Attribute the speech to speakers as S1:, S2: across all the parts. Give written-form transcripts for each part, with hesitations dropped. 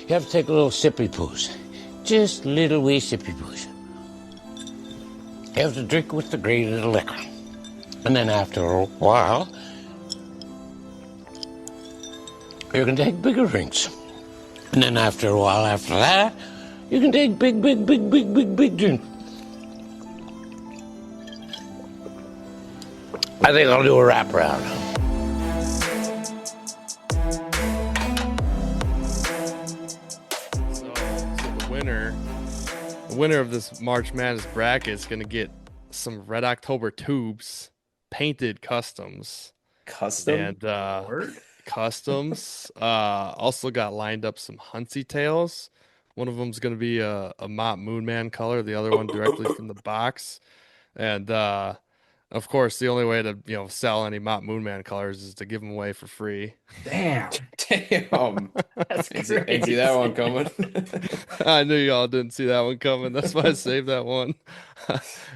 S1: You have to take a little sippy poos. Just little wee sippy poos. You have to drink with the grade of the liquor. And then after a while, you can take bigger drinks. And then after a while after that, you can take big drinks. I think I'll do a wraparound.
S2: So the winner of this March Madness bracket is going to get some Red October tubes, painted customs,
S3: Custom?
S2: and
S4: Word?
S2: customs. Also got lined up some Huntsy tails. One of them's going to be a Mott Moonman color, the other one directly from the box. And of course, the only way to sell any Mott Moonman colors is to give them away for free.
S4: Damn.
S3: Damn.
S4: That's
S3: Ain't see that one coming.
S2: I knew y'all didn't see that one coming. That's why I saved that one.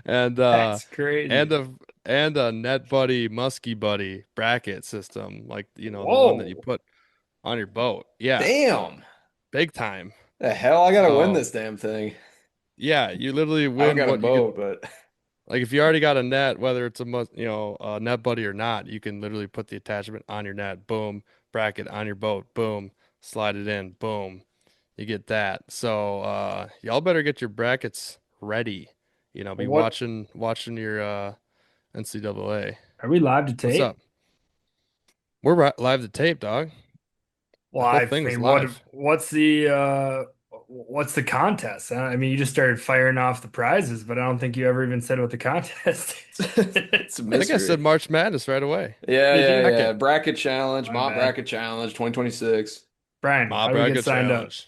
S2: And
S4: That's crazy.
S2: and a Net Buddy Muskie Buddy bracket system, like the
S4: Whoa.
S2: one that you put on your boat. Yeah,
S3: Damn.
S2: big time.
S3: The hell, I gotta win
S2: So,
S3: this damn thing.
S2: yeah, you literally
S3: I don't
S2: win
S3: got a
S2: what you
S3: boat,
S2: could.
S3: but
S2: Like if you already got a net, whether it's a Net Buddy or not, you can literally put the attachment on your net. Boom, bracket on your boat. Boom, slide it in. Boom, you get that. So y'all better get your brackets ready. Be
S4: What
S2: watching your NCAA.
S4: are we live to
S2: What's
S4: tape?
S2: up? We're live to tape, dog.
S4: Well,
S2: The whole
S4: I
S2: thing is
S4: mean,
S2: live.
S4: what's the contest? I mean, you just started firing off the prizes, but I don't think you ever even said what the contest is.
S3: it's a
S2: I think I said
S3: mystery.
S2: March Madness right away.
S3: Yeah,
S4: Did you?
S3: yeah. Bracket challenge,
S4: My
S3: Mott
S4: bad.
S3: bracket challenge 2026.
S4: Brian,
S2: My
S4: how do we get
S2: bracket
S4: signed up?
S2: challenge.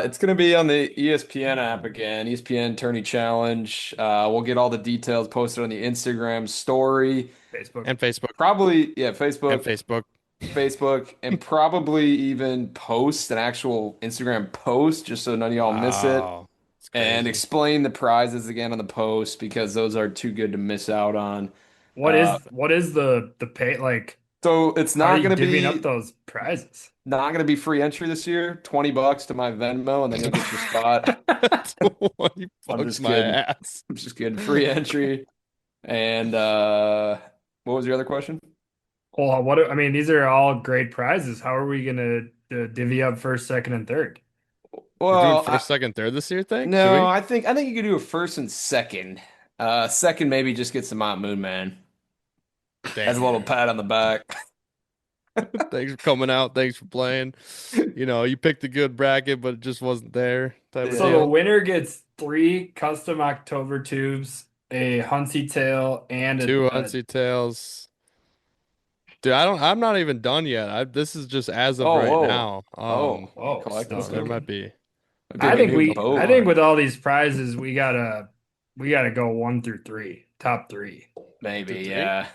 S3: It's gonna be on the ESPN app again, ESPN Tourney Challenge. We'll get all the details posted on the Instagram story.
S4: Facebook.
S2: And Facebook.
S3: Probably, yeah,
S2: And
S3: Facebook,
S2: Facebook.
S3: and probably even post an actual Instagram post just so none of y'all miss it.
S2: Wow. It's
S3: And
S2: crazy.
S3: explain the prizes again on the post because those are too good to miss out on.
S4: What
S3: Uh,
S4: is the pay like?
S3: so it's
S4: How are
S3: not
S4: you
S3: gonna
S4: divvying up
S3: be
S4: those prizes?
S3: not gonna be free entry this year. $20 to my Venmo, and then you'll get your spot.
S2: 20
S3: I'm
S2: bucks
S3: just
S2: my
S3: kidding.
S2: ass.
S3: I'm just kidding. Free entry. And what was your other question?
S4: Well, I mean, these are all great prizes. How are we gonna divvy up first, second, and third?
S2: We're doing
S3: Well,
S2: first, second, third this year, think? Should
S3: no,
S2: we?
S3: I think you could do a first and second. Second maybe just get some Mount Moon Man as a little
S2: Damn.
S3: pat on the back.
S2: Thanks for coming out. Thanks for playing. You picked a good bracket, but it just wasn't there type of
S4: So the
S2: deal.
S4: winner gets 3 custom October tubes, a Huntsy tail, and
S2: Two Unsea Tails. Dude, I'm not even done yet. This is just as of
S3: Oh,
S2: right
S3: whoa.
S2: now.
S3: Oh,
S4: oh
S3: collecting
S4: snap.
S2: There
S3: stuff.
S2: might be.
S3: Get a new boat
S4: I think
S3: line.
S4: with all these prizes we gotta go 1 through 3, top 3.
S3: Maybe,
S2: Three?
S3: yeah.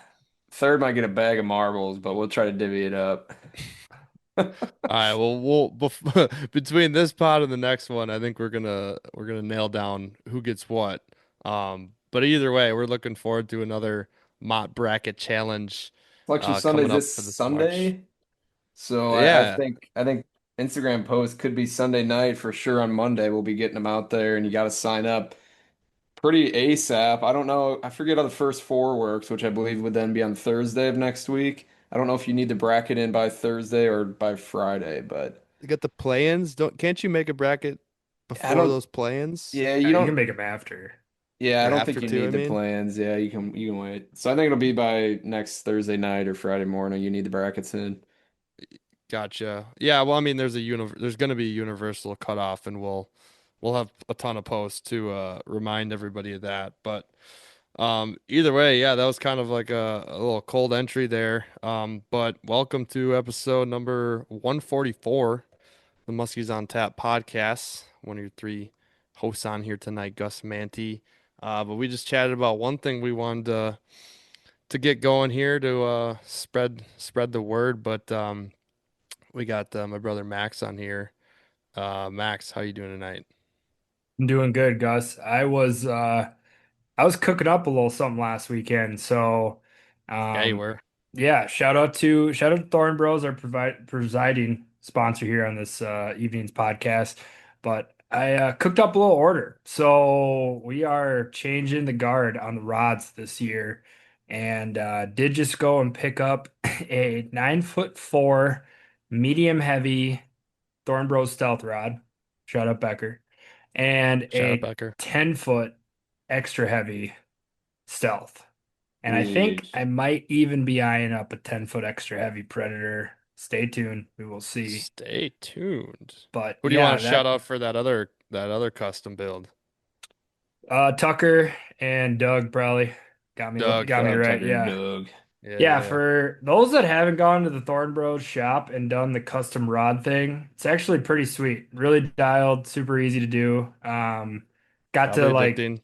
S3: Third might get a bag of marbles, but we'll try to divvy it up.
S2: All right, well, between this pod and the next one, I think we're gonna nail down who gets what. But either way, we're looking forward to another Mott bracket challenge
S3: Selection Sundays
S2: coming up
S3: this
S2: for this March.
S3: Sunday. So
S2: Yeah,
S3: I think Instagram post could be Sunday night for sure. On Monday we'll be getting them out there, and you got to sign up pretty ASAP. I don't know. I forget how the first four works, which I believe would then be on Thursday of next week. I don't know if you need the bracket in by Thursday or by Friday, but
S2: you got the play-ins. Can't you make a bracket
S3: I
S2: before
S3: don't.
S2: those play-ins
S3: Yeah,
S4: Yeah,
S3: you
S4: you can
S3: don't.
S4: make them after.
S3: Yeah, I
S2: or
S3: don't
S2: after
S3: think you
S2: two? I
S3: need the
S2: mean,
S3: plans. Yeah, you can wait. So I think it'll be by next Thursday night or Friday morning. You need the brackets in.
S2: gotcha. Yeah, well, I mean, there's gonna be a universal cutoff, and we'll have a ton of posts to remind everybody of that. But either way, yeah, that was kind of like a little cold entry there. But welcome to episode number 144, the Muskies on Tap podcast. One of your three hosts on here tonight, Gus Manti. But we just chatted about one thing we wanted to get going here to spread the word. But we got my brother Max on here. Max, how you doing tonight?
S4: I'm doing good, Gus. I was cooking up a little something last weekend, so
S2: Yeah, you
S4: um
S2: were.
S4: Yeah, shout out to Thorn Bros, our presiding sponsor here on this evening's podcast. But I cooked up a little order, so we are changing the guard on the rods this year, and did just go and pick up a 9'4" medium heavy Thorn Bros stealth rod. Shout out Becker, and
S2: Shout out
S4: a
S2: Becker.
S4: 10-foot extra heavy stealth. And I think
S3: Yeesh.
S4: I might even be eyeing up a 10-foot extra heavy predator. Stay tuned. We will see.
S2: Stay tuned.
S4: But
S2: Who do you want
S4: yeah,
S2: to shout
S4: that
S2: out for that other custom build?
S4: Tucker and Doug probably
S2: Doug.
S4: got me
S3: Shout out
S4: right.
S3: Tucker and
S4: Yeah.
S3: Doug.
S2: Yeah,
S4: Yeah,
S2: yeah.
S4: for those that haven't gone to the Thorn Bros shop and done the custom rod thing, it's actually pretty sweet. Really dialed, super easy to do. Got to
S2: Probably
S4: like
S2: addicting.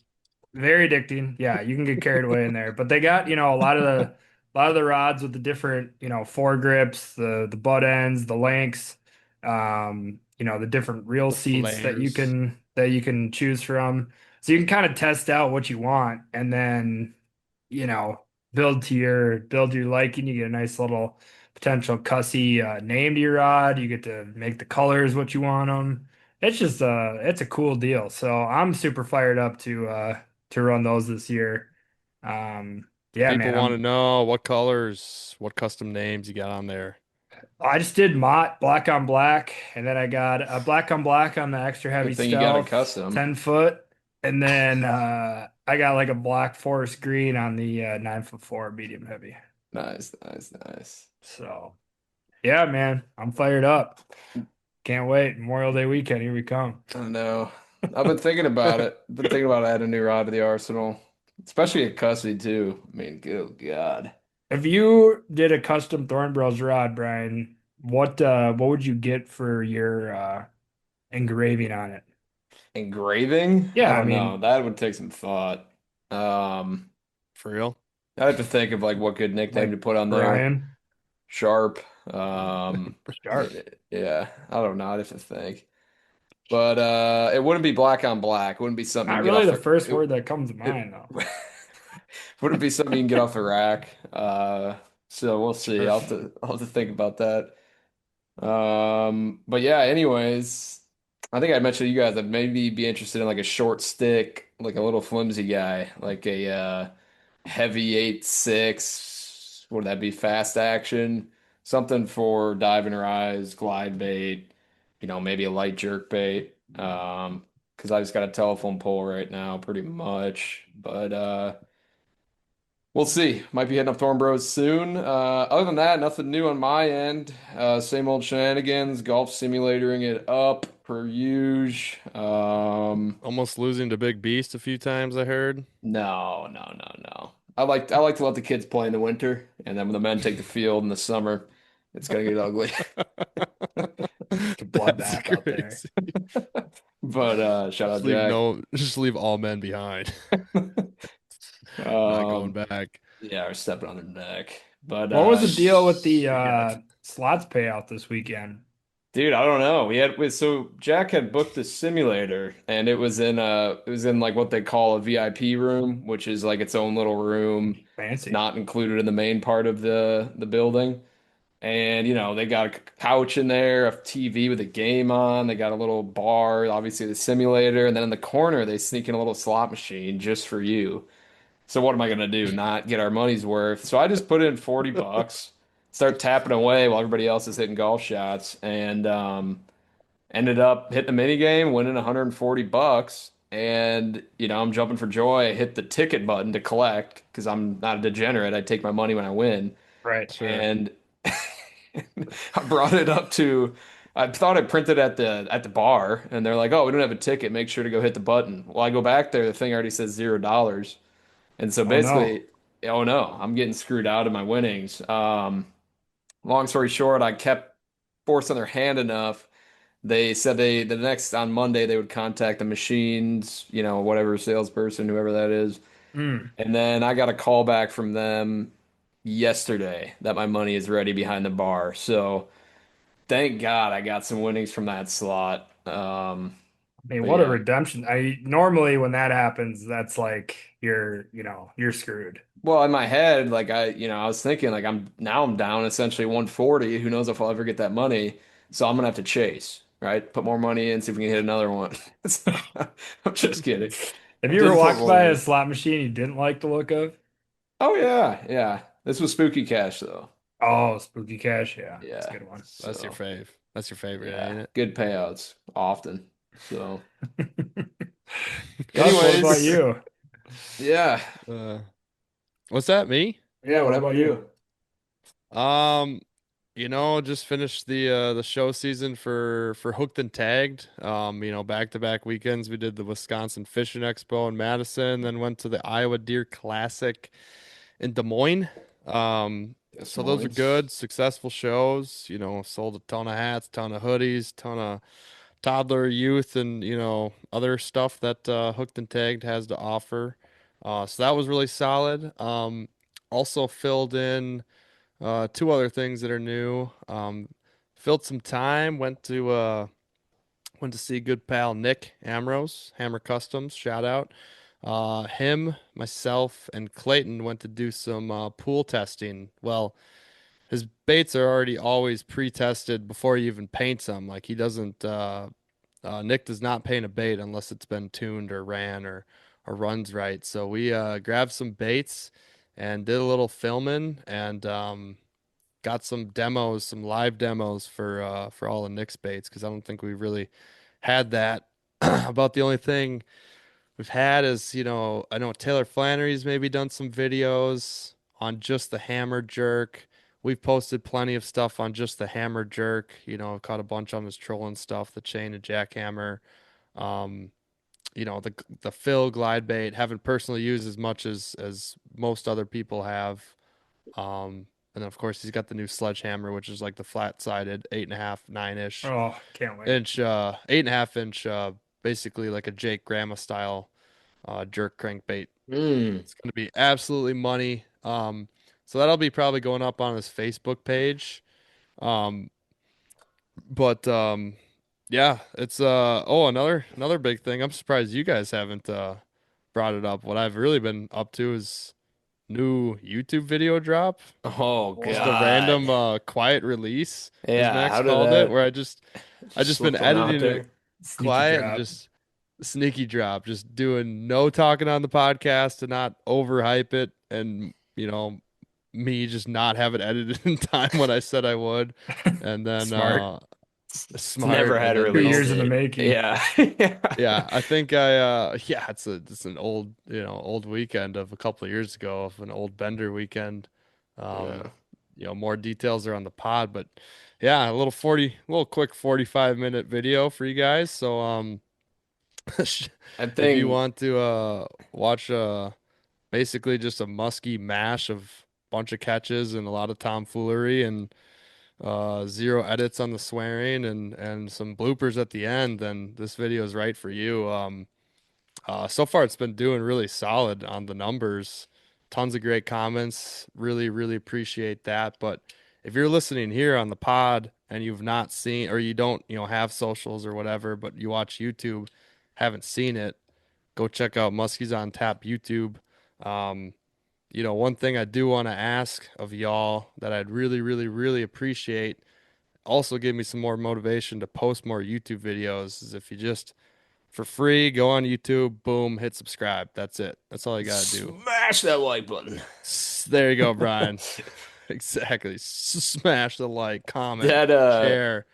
S4: very addicting. Yeah, you can get carried away in there. But they got, a lot of the rods with the different, foregrips, the butt ends, the lengths, the different reel
S2: The
S4: seats
S2: flares.
S4: that you can choose from. So you can kind of test out what you want and then, you know, build to your liking. You get a nice little potential cussy name to your rod. You get to make the colors what you want them. It's just it's a cool deal. So I'm super fired up to run those this year. Yeah,
S2: People
S4: man,
S2: want to know what colors, what custom names you got on there.
S4: I just did MOT black on black, and then I got a black on black on the extra heavy
S3: Good thing you got a
S4: stealth,
S3: custom.
S4: 10 foot, and then I got like a black forest green on the 9'4" medium heavy.
S3: Nice, nice, nice.
S4: So yeah, man, I'm fired up. Can't wait. Memorial Day weekend, here we come.
S3: I know. I've been thinking about it. Been thinking about adding a new rod to the arsenal, especially a cussy too. I mean, good God.
S4: If you did a custom Thorn Bros rod, Brian, what would you get for your engraving on it?
S3: Engraving? I
S4: Yeah, I
S3: don't know.
S4: mean,
S3: That would take some thought.
S2: For real?
S3: I'd have to think of like what good nickname to
S4: like
S3: put on there.
S4: Brian
S3: Sharp.
S4: Sharp.
S3: Yeah, I don't know. I'd have to think. But it wouldn't be black on black. It wouldn't be something you
S4: Not
S3: can get
S4: really
S3: off
S4: the
S3: the
S4: first word that comes to
S3: it
S4: mind, though.
S3: wouldn't be something you can get off the rack. So we'll see.
S4: Sure.
S3: I'll have to think about that. But yeah, anyways, I think I mentioned to you guys I'd maybe be interested in like a short stick, like a little flimsy guy, like a heavy 8.6. Would that be fast action? Something for diving rise, glide bait, maybe a light jerk bait. Because I just got a telephone pole right now, pretty much. But we'll see. Might be hitting up Thorn Bros soon. Other than that, nothing new on my end. Same old shenanigans, golf simulatoring it up per usual.
S2: Almost losing to Big Beast a few times, I heard.
S3: No, no, no, no. I like to let the kids play in the winter, and then when the men take the field in the summer, it's gonna get ugly.
S4: It's a
S2: That's
S4: bloodbath out there.
S2: crazy.
S3: But shout out Jack.
S2: Just leave all men behind. Not going
S3: Um,
S2: back.
S3: yeah, we're stepping on their neck. But
S4: What was the deal with the
S3: shit.
S4: slots payout this weekend?
S3: Dude, I don't know. So Jack had booked the simulator and it was in like what they call a VIP room, which is like its own little room. It's
S4: Fancy.
S3: not included in the main part of the building. And they got a couch in there, a TV with a game on, they got a little bar, obviously the simulator, and then in the corner they sneak in a little slot machine just for you. So what am I gonna do? Not get our money's worth. So I just put in $40, start tapping away while everybody else is hitting golf shots, and ended up hitting a mini game, winning $140. And I'm jumping for joy. I hit the ticket button to collect because I'm not a degenerate. I take my money when I win.
S4: Right.
S2: Sure.
S3: And I brought it up to I thought I printed at the bar, and they're like, "Oh, we don't have a ticket. Make sure to go hit the button." Well, I go back there, the thing already says $0. And so
S4: Oh no.
S3: basically, oh no, I'm getting screwed out of my winnings. Long story short, I kept forcing their hand enough. They said the next on Monday they would contact the machines, whatever salesperson, whoever that is.
S4: Mm.
S3: And then I got a call back from them yesterday that my money is ready behind the bar. So thank God I got some winnings from that slot.
S4: mean,
S3: But
S4: what a
S3: yeah.
S4: redemption. I normally when that happens, that's like you're screwed.
S3: Well, in my head, like I was thinking like I'm down essentially 140. Who knows if I'll ever get that money? So I'm gonna have to chase, right? Put more money in, see if we can hit another one. I'm just kidding.
S4: Have
S3: I
S4: you ever
S3: did put
S4: walked
S3: more
S4: by a
S3: in.
S4: slot machine you didn't like the look of?
S3: Oh yeah, yeah. This was spooky cash though.
S4: Oh, Spooky Cash. Yeah, that's a
S3: Yeah.
S4: good one.
S2: That's your
S3: So
S2: fave. That's your favorite,
S3: yeah,
S2: ain't it?
S3: good payouts often. So
S4: Gus, what about
S3: anyways,
S4: you?
S3: yeah.
S2: Uh, what's that, me?
S3: Yeah, what about you?
S2: Um, just finished the show season for Hooked and Tagged. Back-to-back weekends we did the Wisconsin Fishing Expo in Madison, then went to the Iowa Deer Classic in Des Moines.
S3: Des
S2: So those are
S3: Moines.
S2: good, successful shows. Sold a ton of hats, ton of hoodies, ton of toddler youth and other stuff that Hooked and Tagged has to offer. So that was really solid. Also filled in two other things that are new. Filled some time. Went to see good pal Nick Ambrose, Hammer Customs. Shout out. Him, myself, and Clayton went to do some pool testing. Well, his baits are already always pre-tested before he even paints them. Like he doesn't. Nick does not paint a bait unless it's been tuned or ran or runs right. So we grabbed some baits and did a little filming and got some demos, some live demos for all the Nick's baits because I don't think we really had that. About the only thing we've had is, I know Taylor Flannery's maybe done some videos on just the hammer jerk. We've posted plenty of stuff on just the hammer jerk. Caught a bunch on his trolling stuff, the chain and jackhammer. Um, the fill glide bait. Haven't personally used as much as most other people have. And then of course he's got the new sledgehammer, which is like the flat-sided 8.5, 9-ish
S4: Oh, can't wait.
S2: inch, 8.5 inch, basically like a Jake Grandma style jerk crankbait.
S3: Mm.
S2: It's gonna be absolutely money. So that'll be probably going up on his Facebook page. Um, but yeah, it's another big thing. I'm surprised you guys haven't brought it up. What I've really been up to is new YouTube video drop.
S3: Oh
S2: Just a
S4: What?
S2: random
S3: God.
S2: quiet release, as
S3: Yeah,
S2: Max
S3: how did
S2: called it, where
S3: that
S2: I
S3: just
S2: just been
S3: slipped one out
S2: editing it
S3: there?
S4: Sneaky
S2: quiet and
S4: drop.
S2: just sneaky drop, just doing no talking on the podcast to not overhype it and me just not have it edited in time when I said I would. And then
S4: Smart.
S3: It's never
S2: smart and
S3: had a
S2: then
S4: 2 years
S3: release
S4: in the
S3: date.
S4: making.
S3: Yeah. Yeah.
S2: yeah, I think yeah, it's an old, old weekend of a couple of years ago of an old Bender weekend. Um,
S3: Yeah.
S2: more details are on the pod, but yeah, little quick 45-minute video for you guys. So
S3: I
S2: if you
S3: think
S2: want to watch basically just a musky mash of bunch of catches and a lot of tomfoolery and zero edits on the swearing and some bloopers at the end, then this video is right for you. So far it's been doing really solid on the numbers. Tons of great comments. Really, really appreciate that. But if you're listening here on the pod and you've not seen or you don't, have socials or whatever, but you watch YouTube, haven't seen it, go check out Muskies on Tap YouTube. Um, one thing I do want to ask of y'all that I'd really, really, really appreciate, also give me some more motivation to post more YouTube videos, is if you just for free go on YouTube, boom, hit subscribe. That's it. That's all you gotta do.
S3: smash that like button.
S2: There you go, Brian. Exactly. Smash the like, comment,
S3: That
S2: share,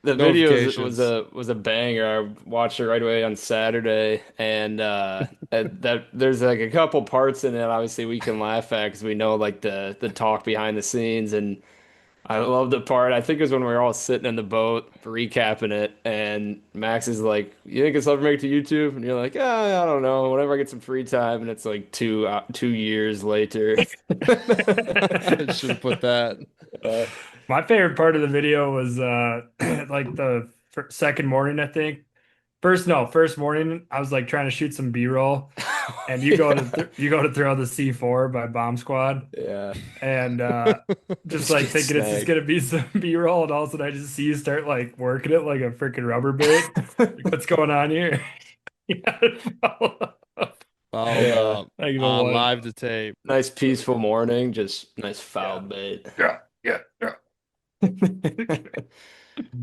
S3: the video
S2: notifications.
S3: was a banger. I watched it right away on Saturday, and that there's like a couple parts in it. Obviously, we can laugh at because we know like the talk behind the scenes, and I love the part. I think it was when we were all sitting in the boat recapping it, and Max is like, "You think it's ever make it to YouTube?" And you're like, I don't know. Whenever I get some free time." And it's like 2 years later.
S2: Should have put that.
S3: Uh,
S4: My favorite part of the video was like the second morning, I think. First, no, first morning, I was like trying to shoot some B-roll and
S3: Yeah.
S4: you go to throw the C4 by Bomb Squad,
S3: Yeah.
S4: and just
S3: Just
S4: like
S3: get
S4: thinking it's just
S3: snagged.
S4: gonna be some B-roll, and all of a sudden I just see you start like working it like a freaking rubber bait. Like, what's going on here? Yeah, follow up.
S2: Fouled
S3: Yeah.
S2: up
S4: Like the
S2: on
S4: one.
S2: live to tape.
S3: Nice peaceful morning, just nice foul
S4: Yeah,
S3: bait.
S4: yeah.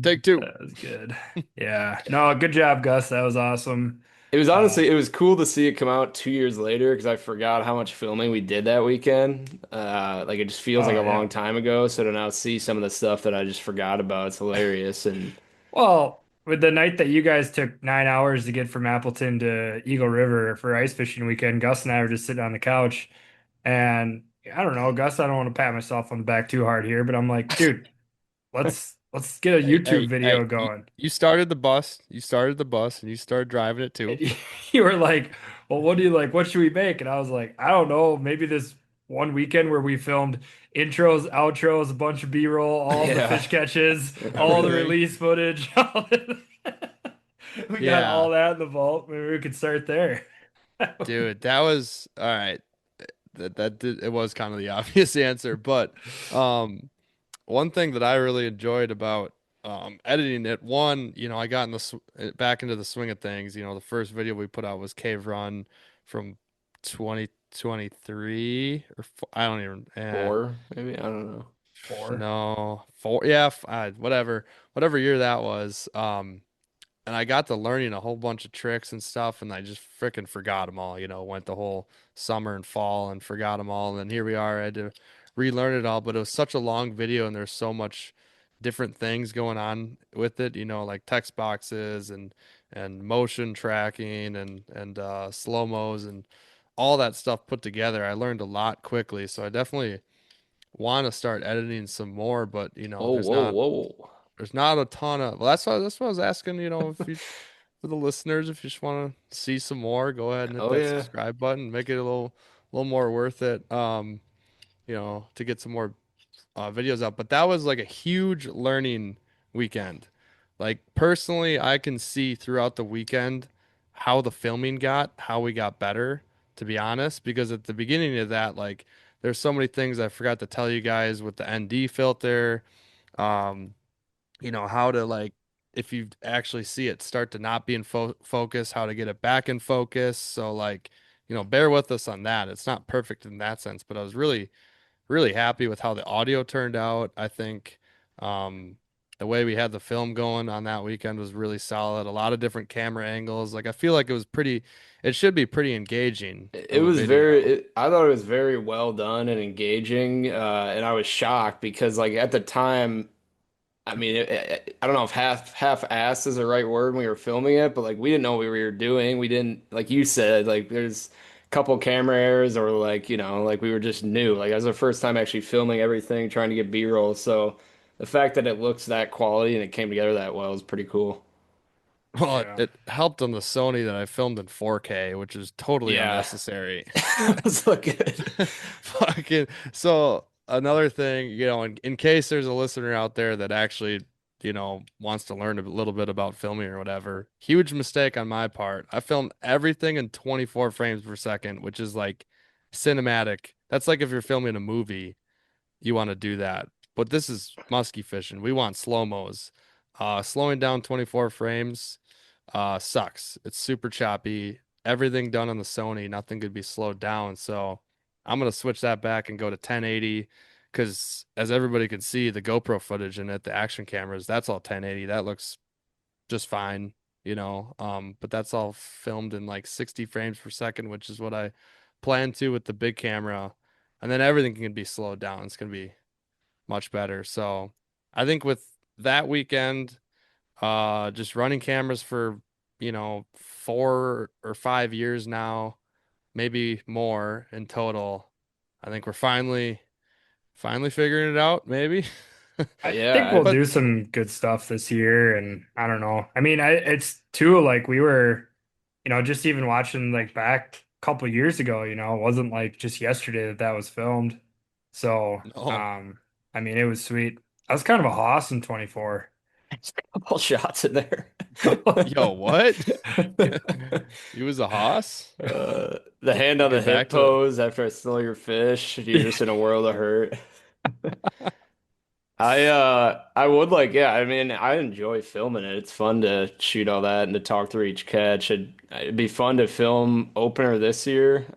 S2: Take two.
S4: That was good. Yeah. No, good job, Gus. That was awesome.
S3: It was
S4: Uh,
S3: honestly, it was cool to see it come out 2 years later because I forgot how much filming we did that weekend. Like it just feels like
S4: oh
S3: a
S4: yeah.
S3: long time ago. So to now see some of the stuff that I just forgot about, it's hilarious. And
S4: Well, with the night that you guys took 9 hours to get from Appleton to Eagle River for ice fishing weekend, Gus and I were just sitting on the couch, and I don't know, Gus, I don't want to pat myself on the back too hard here, but I'm like, dude, let's get a
S2: Hey,
S4: YouTube
S2: hey, hey,
S4: video
S2: you,
S4: going.
S2: you started the bus. You started the bus and you started driving it too.
S4: And you were like, well, what do you like? What should we make? And I was like, I don't know, maybe this one weekend where we filmed intros, outros, a bunch of B-roll, all the
S3: yeah,
S4: fish catches, all the
S2: Everything.
S4: release footage. We got
S2: Yeah,
S4: all that in the vault. Maybe we could start there.
S2: dude, that was all right. It was kind of the obvious answer, but um one thing that I really enjoyed about editing it, one, I got back into the swing of things. The first video we put out was Cave Run from 2023 or I don't even
S3: four maybe I don't know.
S4: Four.
S2: no, four, yeah, whatever year that was. And I got to learning a whole bunch of tricks and stuff, and I just freaking forgot them all. Went the whole summer and fall and forgot them all, and then here we are. I had to relearn it all, but it was such a long video, and there's so much different things going on with it. Like text boxes and motion tracking and slow mos and all that stuff put together. I learned a lot quickly, so I definitely want to start editing some more, but
S3: Whoa, whoa, whoa.
S2: there's not a ton of. Well, that's what I was asking. If you for the listeners, if you just want to see some more, go ahead and hit
S3: Oh
S2: that
S3: yeah.
S2: subscribe button, make it a little more worth it. To get some more videos up. But that was like a huge learning weekend. Like personally, I can see throughout the weekend how the filming how we got better, to be honest, because at the beginning of that, like there's so many things I forgot to tell you guys with the ND filter. Um, how to like if you actually see it start to not be in focus, how to get it back in focus. So like, bear with us on that. It's not perfect in that sense, but I was really really happy with how the audio turned out. I think the way we had the film going on that weekend was really solid. A lot of different camera angles. Like I feel like it should be pretty engaging
S3: It
S2: of a
S3: was
S2: video.
S3: I thought it was very well done and engaging, and I was shocked because like at the time, I mean, I don't know if half-assed is the right word when we were filming it, but like we didn't know what we were doing. We didn't, like you said, like there's a couple camera errors or like, like we were just new. Like it was our first time actually filming everything, trying to get B-roll. So the fact that it looks that quality and it came together that well is pretty cool.
S2: Well, it,
S4: Yeah.
S2: it helped on the Sony that I filmed in 4K, which is totally
S3: Yeah,
S2: unnecessary.
S3: that was so good.
S2: Fucking so another thing, in case there's a listener out there that actually, wants to learn a little bit about filming or whatever, huge mistake on my part. I filmed everything in 24 frames per second, which is like cinematic. That's like if you're filming a movie, you want to do that. But this is musky fishing. We want slow-mos. Slowing down 24 frames sucks. It's super choppy. Everything done on the Sony, nothing could be slowed down. So I'm gonna switch that back and go to 1080 because as everybody can see, the GoPro footage in it, the action cameras, that's all 1080. That looks just fine, but that's all filmed in like 60 frames per second, which is what I plan to with the big camera. And then everything can be slowed down. It's gonna be much better. So I think with that weekend, just running cameras for, 4 or 5 years now, maybe more in total. I think we're finally figuring it out, maybe.
S4: I think
S3: Yeah,
S4: we'll
S2: But
S4: do some good stuff this year, and I don't know. I mean, it's too like we were, just even watching like back a couple years ago, it wasn't like just yesterday that was filmed. So,
S2: no,
S4: I mean, it was sweet. I was kind of a hoss in 24.
S3: a couple shots in there.
S2: Yo, what? You was a hoss?
S3: The hand
S2: We'll
S3: on the
S2: get back
S3: hip
S2: to that.
S3: pose after I stole your fish. You're just in a world of hurt. I would like, yeah, I mean, I enjoy filming it. It's fun to shoot all that and to talk through each catch. It'd be fun to film opener this year,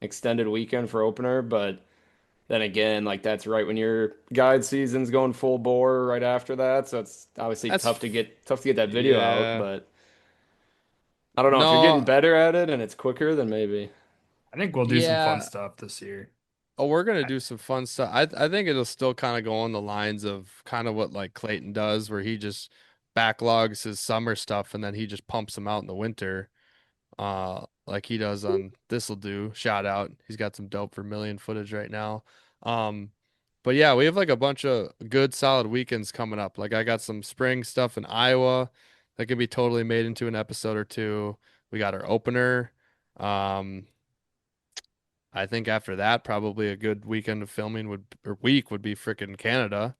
S3: extended weekend for opener, but then again, like that's right when your guide season's going full bore right after that. So it's obviously
S2: That's
S3: tough to get that video out,
S2: yeah.
S3: but I don't know if you're getting
S2: No,
S3: better at it and it's quicker, then maybe.
S4: I think we'll do some fun
S2: yeah.
S4: stuff this year.
S2: Oh, we're gonna do some fun stuff. I think it'll still kind of go on the lines of kind of what like Clayton does, where he just backlogs his summer stuff and then he just pumps them out in the winter. Like he does on This'll Do. Shout out. He's got some dope Vermilion footage right now. Um, but yeah, we have like a bunch of good solid weekends coming up. Like I got some spring stuff in Iowa that could be totally made into an episode or two. We got our opener. Um, I think after that, probably a good weekend of filming would or week would be freaking Canada.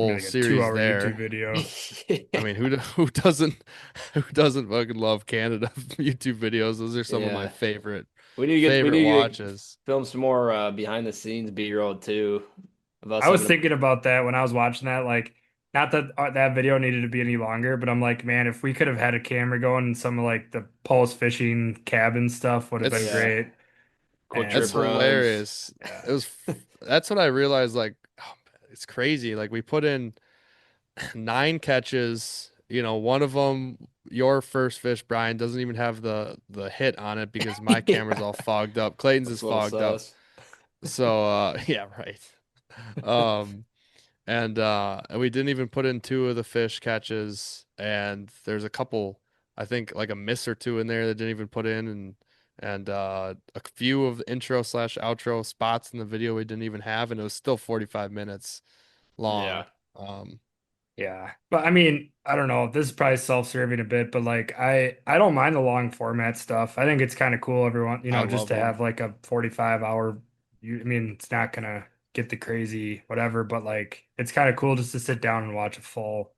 S4: Maybe
S2: Whole
S4: like a
S2: series
S4: 2 hour YouTube
S2: there.
S4: video.
S2: I mean, who doesn't who doesn't fucking love Canada YouTube videos? Those are some of my
S3: Yeah. We
S2: favorite
S3: need to get
S2: watches.
S3: film some more behind the scenes B-roll too of us
S4: I was
S3: having
S4: thinking about that when I was watching that. Like, not that that video needed to be any longer, but I'm like, man, if we could have had a camera going and some of like the post fishing cabin stuff would have been
S2: It's
S3: yeah,
S4: great.
S3: quick
S2: that's
S3: trip
S4: And
S3: runs.
S2: hilarious.
S4: yeah,
S2: It was that's what I realized. Like, oh, it's crazy. Like we put in 9 catches. You know, one of them, your first fish, Brian, doesn't even have the hit on it because my camera's
S3: Yeah,
S2: all fogged up. Clayton's
S3: that's
S2: is
S3: a little
S2: fogged up.
S3: sus.
S2: So yeah, right. Um and we didn't even put in 2 of the fish catches and there's a couple I think like a miss or two in there that didn't even put in and a few of the intro slash outro spots in the video we didn't even have and it was still 45 minutes long.
S3: Yeah.
S2: Um
S4: yeah. But I mean, I don't know. This is probably self-serving a bit, but like I don't mind the long format stuff. I think it's kind of cool, everyone,
S2: I
S4: just
S2: love
S4: to
S2: them.
S4: have like a 45 hour I mean, it's not gonna get the crazy whatever, but like it's kind of cool just to sit down and watch a full,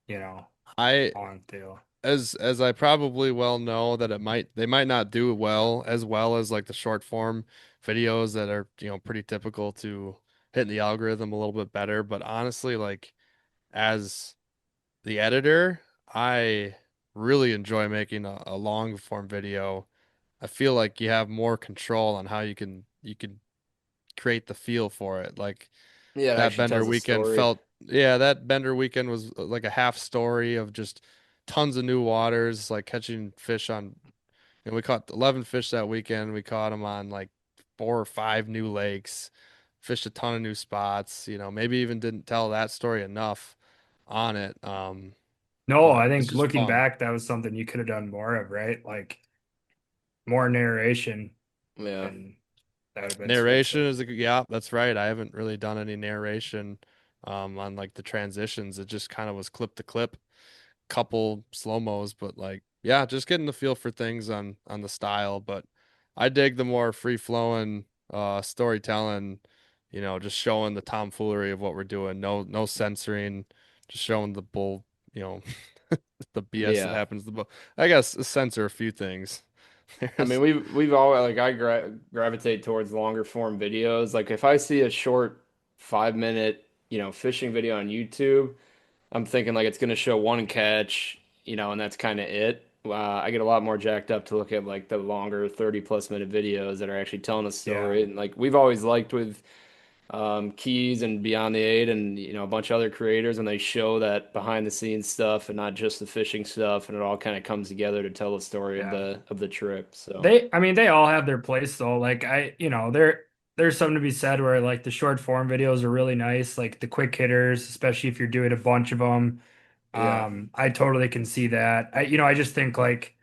S4: you know,
S2: I
S4: long deal.
S2: as I probably well know that they might not do well as like the short form videos that are, pretty typical to hitting the algorithm a little bit better. But honestly, like as the editor, I really enjoy making a long form video. I feel like you have more control on how you can create the feel for it. Like
S3: Yeah, it
S2: that
S3: actually
S2: Bender
S3: tells a
S2: weekend
S3: story.
S2: felt, yeah, that Bender weekend was like a half story of just tons of new waters, like catching fish on, we caught 11 fish that weekend. We caught them on like 4 or 5 new lakes, fished a ton of new spots, maybe even didn't tell that story enough on it.
S4: No,
S2: But
S4: I
S2: it's
S4: think
S2: just
S4: looking
S2: fun.
S4: back, that was something you could have done more of, right? Like more narration,
S3: Yeah.
S4: and that would have been sweet
S2: Narration
S4: too.
S2: is yeah, that's right. I haven't really done any narration on like the transitions. It just kind of was clip to clip, couple slow-mos, but like yeah, just getting the feel for things on the style. But I dig the more free-flowing storytelling, just showing the tomfoolery of what we're doing. No censoring, just showing the bull, you know, the BS that
S3: Yeah.
S2: happens. I guess censor a few things.
S3: I mean,
S2: There's
S3: we've all like gravitate towards longer form videos. Like if I see a short 5 minute, fishing video on YouTube, I'm thinking like it's gonna show one catch, and that's kind of it. I get a lot more jacked up to look at like the longer 30 plus minute videos that are actually telling a
S4: Yeah.
S3: story. And like we've always liked with Keys and Beyond the Eight and a bunch of other creators when they show that behind the scenes stuff and not just the fishing stuff, and it all kind of comes together to tell the story of
S4: Yeah.
S3: the trip. So
S4: I mean, they all have their place though. Like there's something to be said where like the short form videos are really nice, like the quick hitters, especially if you're doing a bunch of them.
S3: yeah,
S4: I totally can see that. I just think like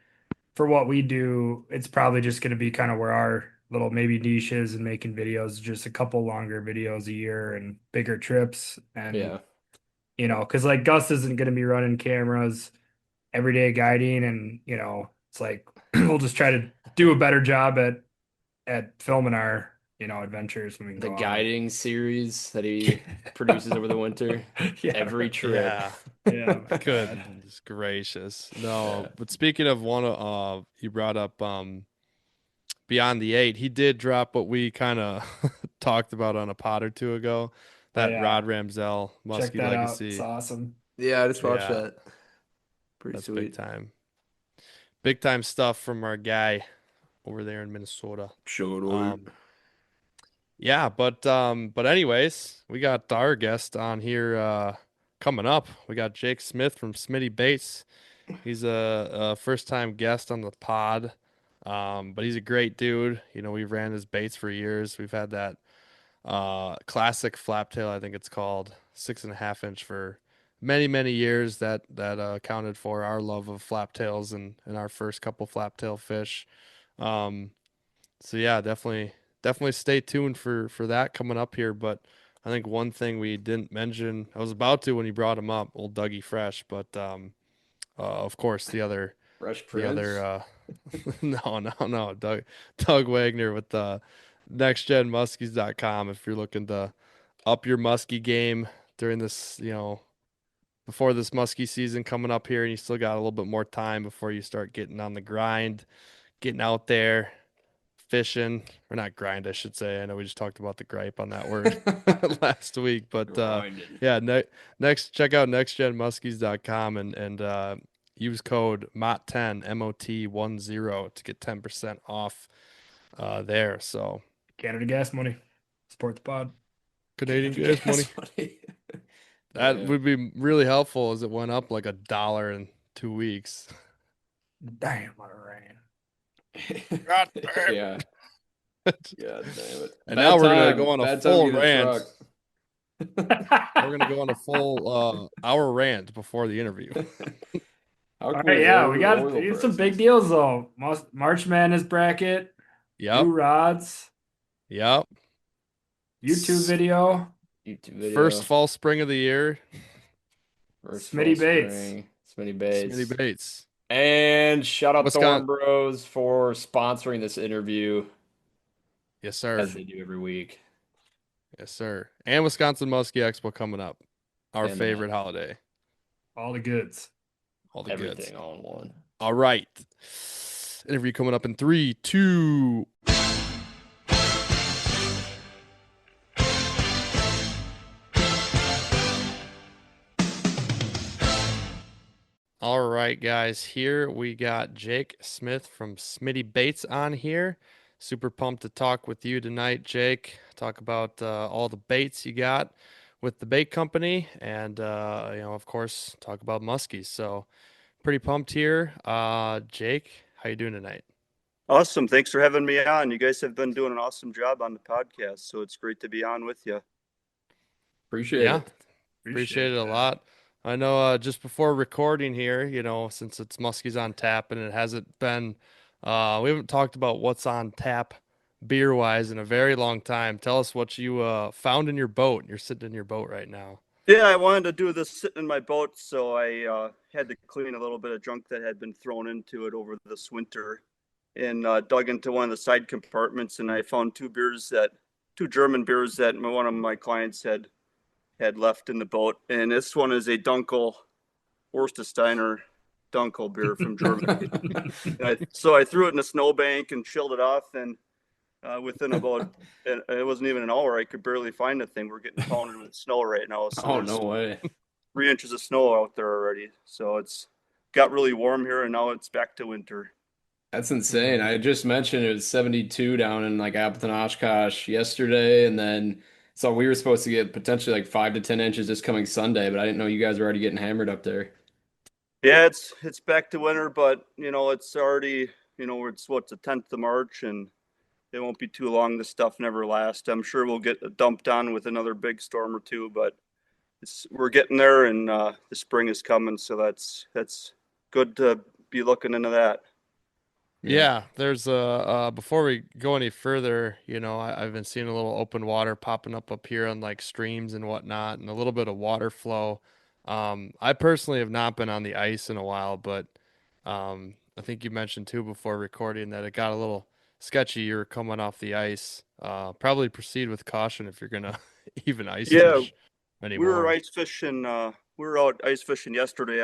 S4: for what we do, it's probably just going to be kind of where our little maybe niche is in making videos, just a couple longer videos a year and bigger trips. And,
S3: yeah.
S4: because like Gus isn't going to be running cameras everyday guiding. And, it's like we'll just try to do a better job at filming our, adventures when we can
S3: The
S4: go out.
S3: guiding series that he produces over the winter,
S4: Yeah,
S3: every
S4: right.
S3: trip.
S2: yeah.
S4: Yeah, my God.
S2: Goodness gracious. No,
S3: Yeah.
S2: but speaking of one, you brought up Beyond the Eight. He did drop what we kind of talked about on a pod or two ago.
S4: Oh
S2: That
S4: yeah,
S2: Rod Ramsell
S4: check
S2: Muskie
S4: that out. It's
S2: Legacy.
S4: awesome.
S3: Yeah, I just watched
S2: Yeah,
S3: that. Pretty
S2: that's big
S3: sweet.
S2: time. Big time stuff from our guy over there in Minnesota.
S3: Showed out.
S2: Um, yeah, but anyways, we got our guest on here coming up. We got Jake Smith from Smitty Baits. He's a first time guest on the pod. But he's a great dude. You know, we've ran his baits for years. We've had that classic flap tail, I think it's called, 6.5 inch for many, many years. That accounted for our love of flap tails and our first couple flap tail fish. Um, so yeah, definitely stay tuned for that coming up here. But I think one thing we didn't mention, I was about to when you brought him up, old Dougie Fresh, but of course
S3: Fresh
S2: the other
S3: Prince.
S2: no, Doug Wagner with nextgenmuskies.com if you're looking to up your muskie game during this, before this muskie season coming up here, and you still got a little bit more time before you start getting on the grind, getting out there fishing, or not grind, I should say. I know we just talked about the gripe on that word last week, but
S3: Grinding.
S2: yeah, next check out nextgenmuskies.com and use code MOT10 MOT10 to get 10% off there. So
S4: Canada gas money. Support the pod.
S2: Canadian gas money.
S3: Money.
S2: That
S3: Yeah.
S2: would be really helpful as it went up like $1 in 2 weeks.
S4: Damn, what a rain.
S2: God damn.
S3: Yeah. God damn it.
S2: And
S3: Bad
S2: now we're gonna
S3: time.
S2: go on a
S3: Bad time
S2: full
S3: to get a
S2: rant.
S3: truck.
S2: We're gonna go on a full hour rant before the interview.
S3: How
S4: All
S3: can
S4: right, yeah, we got
S3: oil
S4: some big
S3: prices?
S4: deals though. March Madness bracket,
S2: Yep.
S4: new rods,
S2: Yep.
S4: YouTube video,
S3: YouTube video.
S2: First fall spring of the year.
S3: First
S4: Smitty
S3: fall
S4: Baits.
S3: spring. Smitty Baits.
S2: Smitty Baits.
S3: And shout out
S2: Wisconsin.
S3: Thorn Bros for sponsoring this interview
S2: Yes, sir.
S3: as they do every week.
S2: Yes, sir. And Wisconsin Muskie Expo coming up. Our
S3: And
S2: favorite holiday.
S4: all the goods.
S2: All the goods.
S3: Everything all in one.
S2: All right. Interview coming up in 3, 2. All right, guys. Here we got Jake Smith from Smitty Baits on here. Super pumped to talk with you tonight, Jake. Talk about all the baits you got with the bait company, and of course, talk about muskies. So, pretty pumped here. Jake, how you doing tonight?
S5: Awesome. Thanks for having me on. You guys have been doing an awesome job on the podcast, so it's great to be on with you.
S3: Appreciate
S2: Yeah,
S3: it.
S2: appreciate it a
S4: that.
S2: lot. I know just before recording here, since it's Muskies on Tap and it hasn't been, we haven't talked about what's on tap beer wise in a very long time. Tell us what you found in your boat. You're sitting in your boat right now.
S5: Yeah, I wanted to do this sitting in my boat, so I had to clean a little bit of junk that had been thrown into it over this winter, and dug into one of the side compartments, and I found two German beers that one of my clients had left in the boat, and this one is a Dunkel Worcesteiner Dunkel beer from Germany. So I threw it in a snowbank and chilled it off, and within about it wasn't even an hour, I could barely find the thing. We're getting pounded with snow right now. So
S3: Oh,
S5: there's
S3: no way.
S5: 3 inches of snow out there already. So it's got really warm here, and now it's back to winter.
S3: That's insane. I just mentioned it was 72 down in like Appleton, Oshkosh yesterday, and then so we were supposed to get potentially like 5 to 10 inches this coming Sunday, but I didn't know you guys were already getting hammered up there.
S5: Yeah, it's back to winter, but it's already it's the 10th of March, and it won't be too long. This stuff never lasts. I'm sure we'll get dumped on with another big storm or two, but we're getting there, and the spring is coming, so that's good to be looking into that.
S2: Yeah, there's before we go any further, I've been seeing a little open water popping up here on like streams and whatnot, and a little bit of water flow. I personally have not been on the ice in a while, but I think you mentioned too before recording that it got a little sketchy. You're coming off the ice. Probably proceed with caution if you're gonna even ice
S5: Yeah,
S2: fish
S5: we were
S2: anymore.
S5: ice fishing we were out ice fishing yesterday.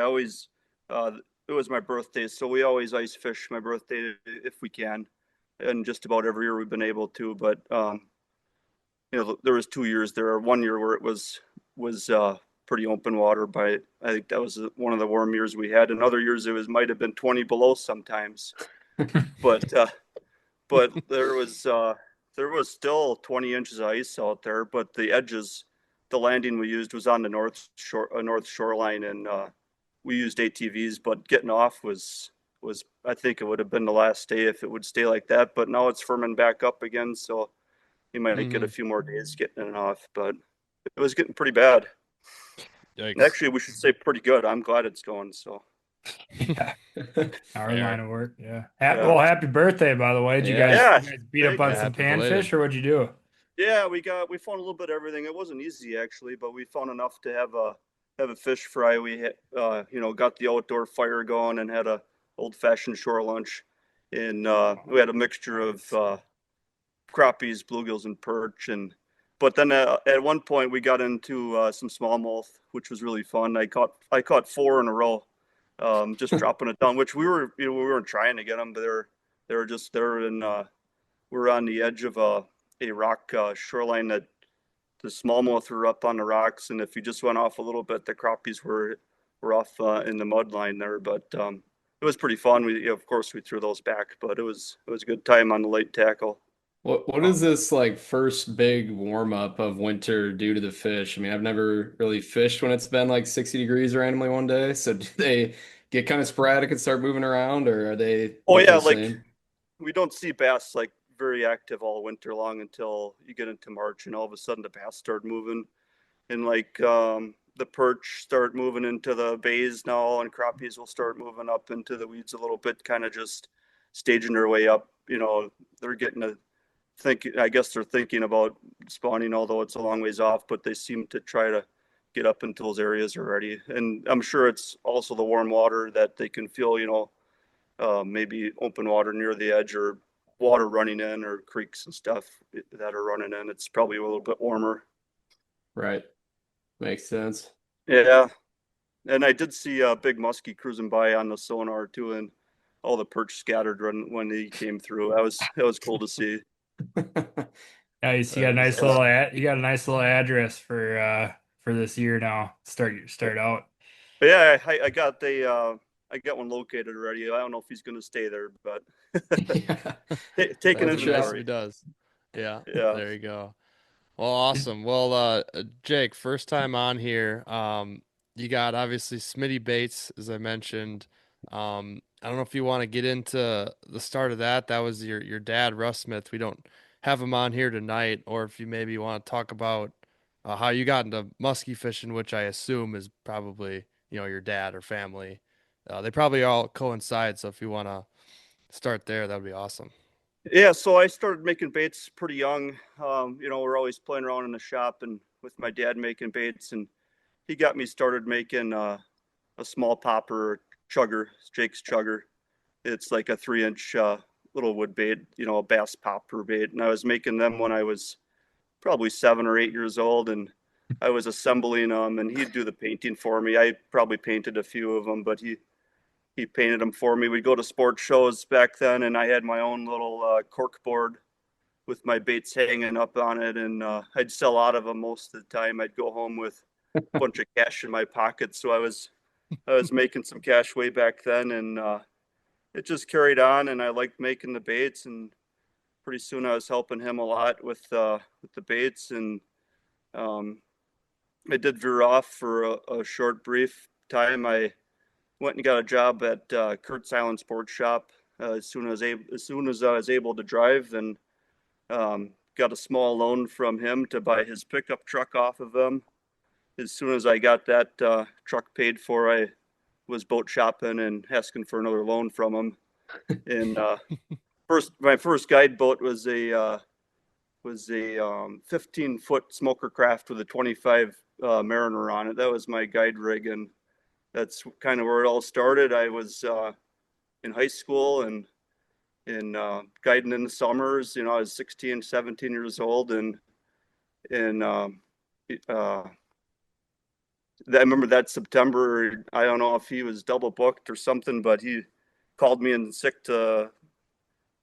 S5: It was my birthday, so we always ice fish my birthday if we can, and just about every year we've been able to. But there was 2 years there. One year where it was pretty open water, but I think that was one of the warm years we had. And other years might have been 20 below sometimes, but there was still 20 inches of ice out there. But the landing we used was on the north shoreline, and we used ATVs. But getting off was I think it would have been the last day if it would stay like that. But now it's firming back up again, so you might get a few more days getting it off. But it was getting pretty bad.
S2: Yikes.
S5: Actually, we should say pretty good. I'm glad it's going. So
S4: Yeah. Our
S2: Fair.
S4: line of work. Yeah.
S5: Yeah.
S4: Well, happy birthday, by the way. Did you guys,
S5: Yeah.
S4: you guys beat up on
S2: Yeah,
S4: some
S2: happy belated.
S4: panfish, or what'd you do?
S5: Yeah, we found a little bit of everything. It wasn't easy actually, but we found enough to have a fish fry. We had, got the outdoor fire going and had a old-fashioned shore lunch, and we had a mixture of crappies, bluegills, and perch. But then at one point we got into some smallmouth, which was really fun. I caught 4 in a row, just dropping it down. Which we weren't trying to get them, but they were just there, and we're on the edge of a rock shoreline that the smallmouth were up on the rocks, and if you just went off a little bit, the crappies were off in the mud line there. But it was pretty fun. Of course we threw those back, but it was a good time on the late tackle.
S3: What does this like first big warm up of winter do to the fish? I mean, I've never really fished when it's been like 60 degrees randomly one day. So do they get kind of sporadic and start moving around, or are they
S5: Oh
S3: roughly
S5: yeah,
S3: the
S5: like
S3: same?
S5: we don't see bass like very active all winter long until you get into March, and all of a sudden the bass start moving, and like the perch start moving into the bays now, and crappies will start moving up into the weeds a little bit, kind of just staging their way up. They're getting a I guess they're thinking about spawning, although it's a long ways off, but they seem to try to get up into those areas already. And I'm sure it's also the warm water that they can feel, maybe open water near the edge, or water running in, or creeks and stuff that are running in. It's probably a little bit warmer.
S3: Right. Makes sense.
S5: Yeah. And I did see a big muskie cruising by on the sonar too, and all the perch scattered when he came through. That was cool to see.
S4: Nice. You got a nice little address for this year now. Start out.
S5: But yeah, I got one located already. I don't know if he's going to stay there, but taking
S2: That's nice if
S5: inventory.
S2: he does. Yeah.
S5: Yeah.
S2: There you go. Well, awesome. Well, Jake, first time on here. You got obviously Smity Baits, as I mentioned. I don't know if you want to get into the start of that. That was your dad, Russ Smith. We don't have him on here tonight, or if you maybe want to talk about how you got into muskie fishing, which I assume is probably your dad or family. They probably all coincide. So if you want to start there, that would be awesome.
S5: Yeah, so I started making baits pretty young. We're always playing around in the shop and with my dad making baits, and he got me started making a small popper chugger, Jake's chugger. It's like a 3-inch little wood bait, a bass popper bait. And I was making them when I was probably 7 or 8 years old, and I was assembling them, and he'd do the painting for me. I probably painted a few of them, but he painted them for me. We'd go to sports shows back then, and I had my own little cork board with my baits hanging up on it, and I'd sell out of them most of the time. I'd go home with a bunch of cash in my pocket, so I was making some cash way back then, and it just carried on, and I liked making the baits, and pretty soon I was helping him a lot with the baits, and I did veer off for a short, brief time. I went and got a job at Kurt's Island Sports Shop as soon as I was able to drive, and got a small loan from him to buy his pickup truck off of him. As soon as I got that truck paid for, I was boat shopping and asking for another loan from him. And my first guide boat was a 15-foot smoker craft with a 25 Mariner on it. That was my guide rig, and that's kind of where it all started. I was in high school and guiding in the summers. I was 16, 17 years old, and I remember that September. I don't know if he was double booked or something, but he called me in sick to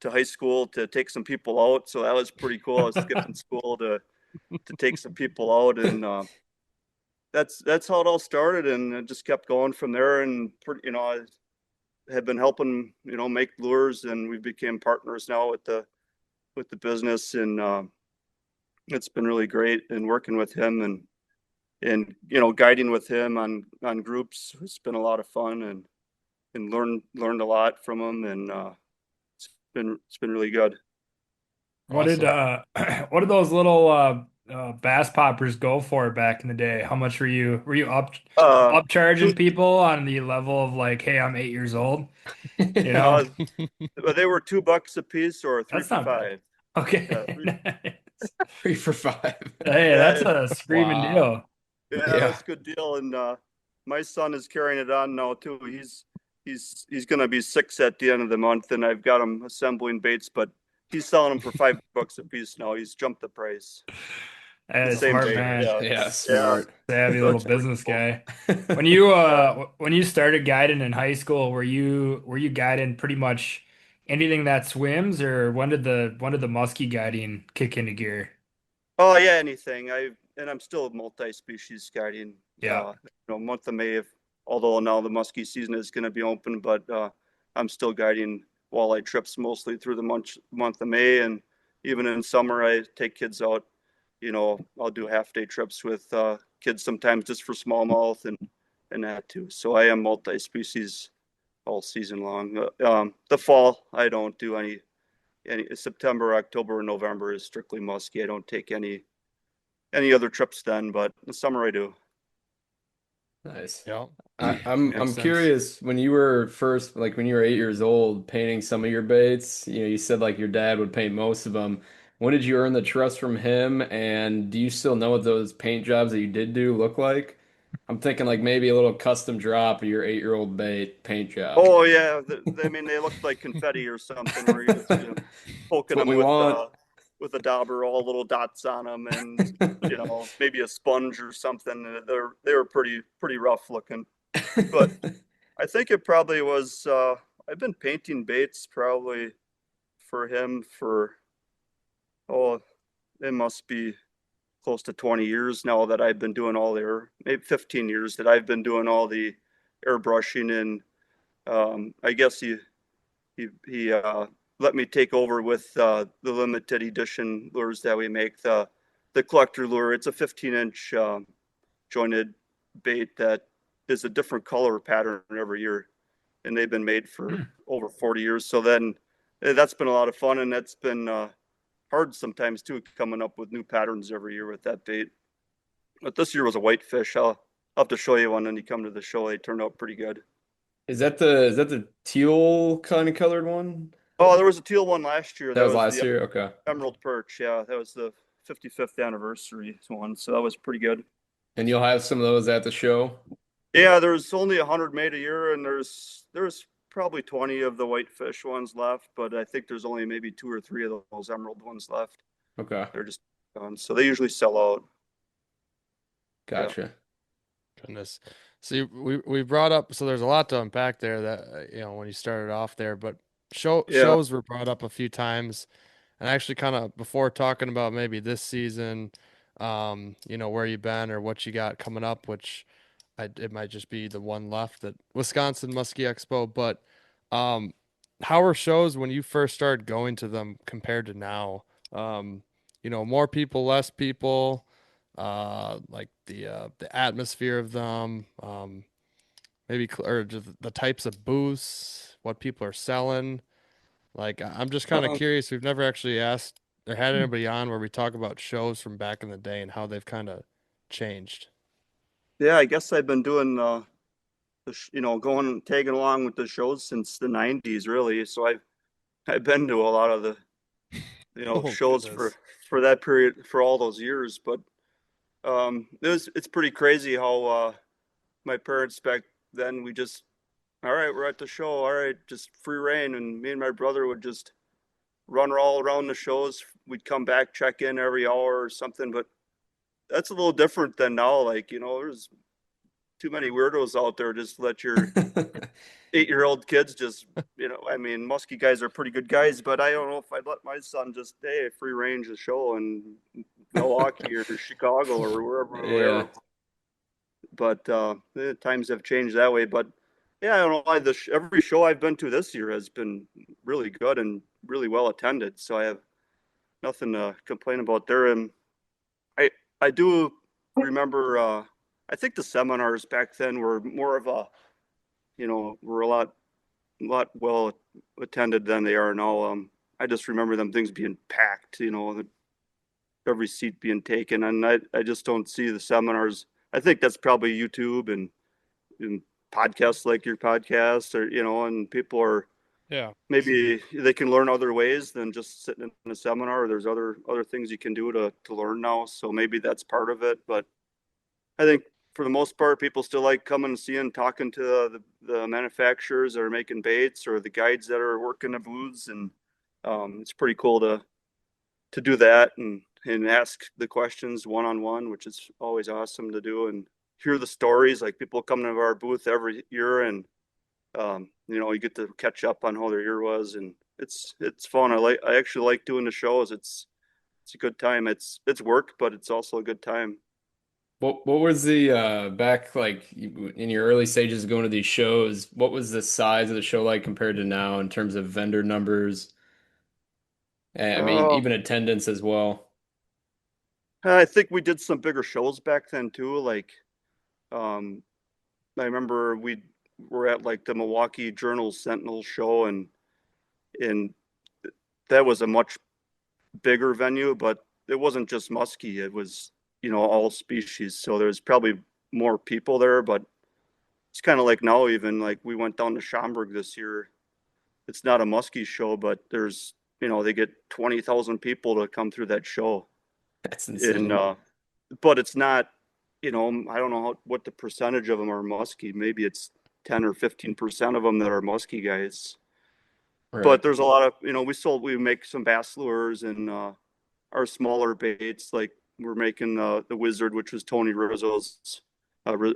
S5: high school to take some people out. So that was pretty cool. I was skipping school to take some people out, and that's how it all started, and it just kept going from there. And I have been helping make lures, and we became partners now with the business, and it's been really great. And working with him and guiding with him on groups, it's been a lot of fun, and learned a lot from him, and it's been really good.
S4: What did what did those little bass poppers go for back in the day? How much were you
S5: Uh,
S4: upcharging people on the level of like, hey, I'm 8 years old? You know,
S5: uh, they were $2 a piece or three
S4: that's
S5: for
S4: not bad.
S5: five.
S4: Okay.
S5: Yeah,
S3: 3 for 5.
S4: Hey,
S5: yeah,
S4: that's a screaming
S2: Wow.
S4: deal.
S5: yeah,
S3: Yeah.
S5: that's a good deal. And my son is carrying it on now too. He's gonna be 6 at the end of the month, and I've got him assembling baits, but he's selling them for $5 a piece now. He's jumped the price. The
S4: Hey,
S5: same
S4: smart
S5: bait.
S4: man.
S5: Yeah,
S3: Yeah,
S5: yeah.
S3: smart.
S4: Savvy
S5: So
S4: little
S5: it's pretty
S4: business
S5: cool.
S4: guy. When
S5: Yeah.
S4: you started guiding in high school, were you guiding pretty much anything that swims, or when did the musky guiding kick into gear?
S5: Oh yeah, anything. I'm still multi-species guiding.
S4: Yeah.
S5: Month of May. Although now the muskie season is going to be open, but I'm still guiding walleye trips mostly through the month of May, and even in summer I take kids out. I'll do half-day trips with kids sometimes just for smallmouth and that too. So I am multi-species all season long. The fall I don't do any September, October, and November is strictly muskie. I don't take any other trips then, but in the summer I do.
S3: Nice.
S2: Yeah.
S3: I'm
S2: Makes sense.
S3: curious, when you were first, like when you were 8 years old, painting some of your baits, you said like your dad would paint most of them. When did you earn the trust from him? And do you still know what those paint jobs that you did do look like? I'm thinking like maybe a little custom drop of your 8-year-old bait paint job.
S5: Oh yeah, I mean they looked like confetti or something, where he was
S3: It's
S5: poking
S3: what
S5: them
S3: we want.
S5: with a dauber, all little dots on them, and maybe a sponge or something. They were pretty rough looking, but I think it probably was. I've been painting baits probably for him for, oh, it must be close to 20 years now that I've been doing all the, maybe 15 years that I've been doing all the airbrushing, and I guess he let me take over with the limited edition lures that we make, the collector lure. It's a 15-inch jointed bait that is a different color pattern every year, and they've been made for
S4: Hmm.
S5: over 40 years. So then that's been a lot of fun, and that's been hard sometimes too, coming up with new patterns every year with that bait. But this year was a whitefish. I'll have to show you one when you come to the show. They turned out pretty good.
S3: Is that the teal kind of colored one?
S5: Oh, there was a teal one last year.
S3: That
S5: That
S3: was
S5: was
S3: last
S5: the
S3: year? Okay.
S5: emerald perch. Yeah, that was the 55th anniversary one. So that was pretty good.
S3: And you'll have some of those at the show?
S5: Yeah, there's only 100 made a year, and there's probably 20 of the whitefish ones left, but I think there's only maybe 2 or 3 of those emerald ones left.
S3: Okay.
S5: They're just gone, so they usually sell out. Yeah.
S3: Gotcha.
S2: Goodness. See, we brought up, so there's a lot to unpack there that when you started off there, but
S5: Yeah.
S2: shows were brought up a few times, and actually kind of before talking about maybe this season, where you've been or what you got coming up, which it might just be the one left at Wisconsin Muskie Expo, but how were shows when you first started going to them compared to now? More people, less people, like the atmosphere of them, maybe or just the types of booths, what people are selling. Like I'm just kind of
S5: Um,
S2: curious. We've never actually asked or had anybody on where we talk about shows from back in the day and how they've kind of changed.
S5: yeah, I guess I've been doing going and tagging along with the shows since the 90s, really. So I've been to a lot of the
S2: Oh
S5: shows for
S2: goodness.
S5: that period, for all those years. But it's pretty crazy how my parents back then, we just, all right, we're at the show, all right, just free reign, and me and my brother would just run all around the shows. We'd come back, check in every hour or something. But that's a little different than now. Like, there's too many weirdos out there. Just let your 8-year-old kids just, I mean, muskie guys are pretty good guys, but I don't know if I'd let my son just, hey, free range the show in Milwaukee or Chicago or wherever.
S3: Yeah.
S5: But the times have changed that way. But yeah, I don't know why every show I've been to this year has been really good and really well attended. So I have nothing to complain about there. And I I do remember. I think the seminars back then were more of a, were a lot well attended than they are now. I just remember them things being packed. Every seat being taken, and I just don't see the seminars. I think that's probably YouTube and podcasts like your podcast, or and people are
S2: Yeah.
S5: maybe they can learn other ways than just sitting in a seminar. Or there's other things you can do to learn now, so maybe that's part of it. But I think for the most part, people still like coming and seeing, talking to the manufacturers that are making baits or the guides that are working the booths, and it's pretty cool to do that and ask the questions one on one, which is always awesome to do, and hear the stories. Like people come to our booth every year, and you get to catch up on how their year was, and it's fun. I actually like doing the shows. It's a good time. It's work, but it's also a good time.
S3: What was the back like in your early stages of going to these shows? What was the size of the show like compared to now in terms of vendor numbers? And, I mean,
S5: Uh,
S3: even attendance as well.
S5: I think we did some bigger shows back then too. Like, um, I remember we were at like the Milwaukee Journal Sentinel show, and that was a much bigger venue, but it wasn't just muskie. It was, all species. So there's probably more people there, but it's kind of like now, even like we went down to Schaumburg this year. It's not a muskie show, but there's, they get 20,000 people to come through that show.
S3: That's
S5: And,
S3: insane.
S5: but it's not, I don't know what the percentage of them are muskie. Maybe it's 10 or 15% of them that are muskie guys.
S3: Right.
S5: But there's a lot of, we make some bass lures and, our smaller baits. Like we're making the Wizard, which was Tony Rizzo's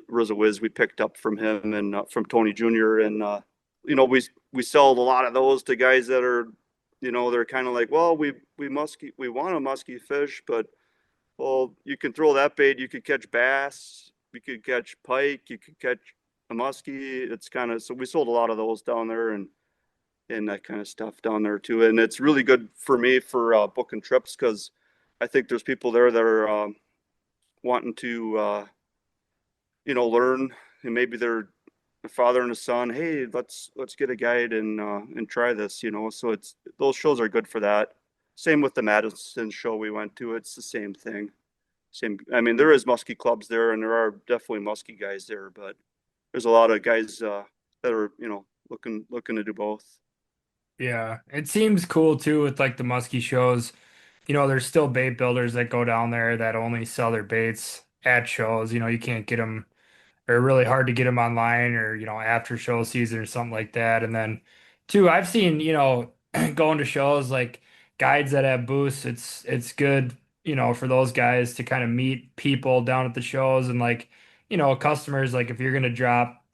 S5: Rizzo Wiz. We picked up from him and from Tony Jr. And we sell a lot of those to guys that are, they're kind of like, well, we want a musky fish, but well, you can throw that bait. You could catch bass. You could catch pike. You could catch a muskie. It's kind of, so we sold a lot of those down there and that kind of stuff down there too. And it's really good for me for booking trips, because I think there's people there that are wanting to learn, and maybe they're a father and a son. Hey, let's get a guide and try this. So it's those shows are good for that. Same with the Madison show we went to. It's the same thing. Same. I mean, there is muskie clubs there, and there are definitely muskie guys there, but there's a lot of guys that are looking to do both.
S4: Yeah, it seems cool too with like the muskie shows. There's still bait builders that go down there that only sell their baits at shows. You can't get them, or really hard to get them online, or after show season or something like that. And then two, I've seen, going to shows like guides that have booths. It's good, for those guys to kind of meet people down at the shows, and like, customers, like if you're gonna drop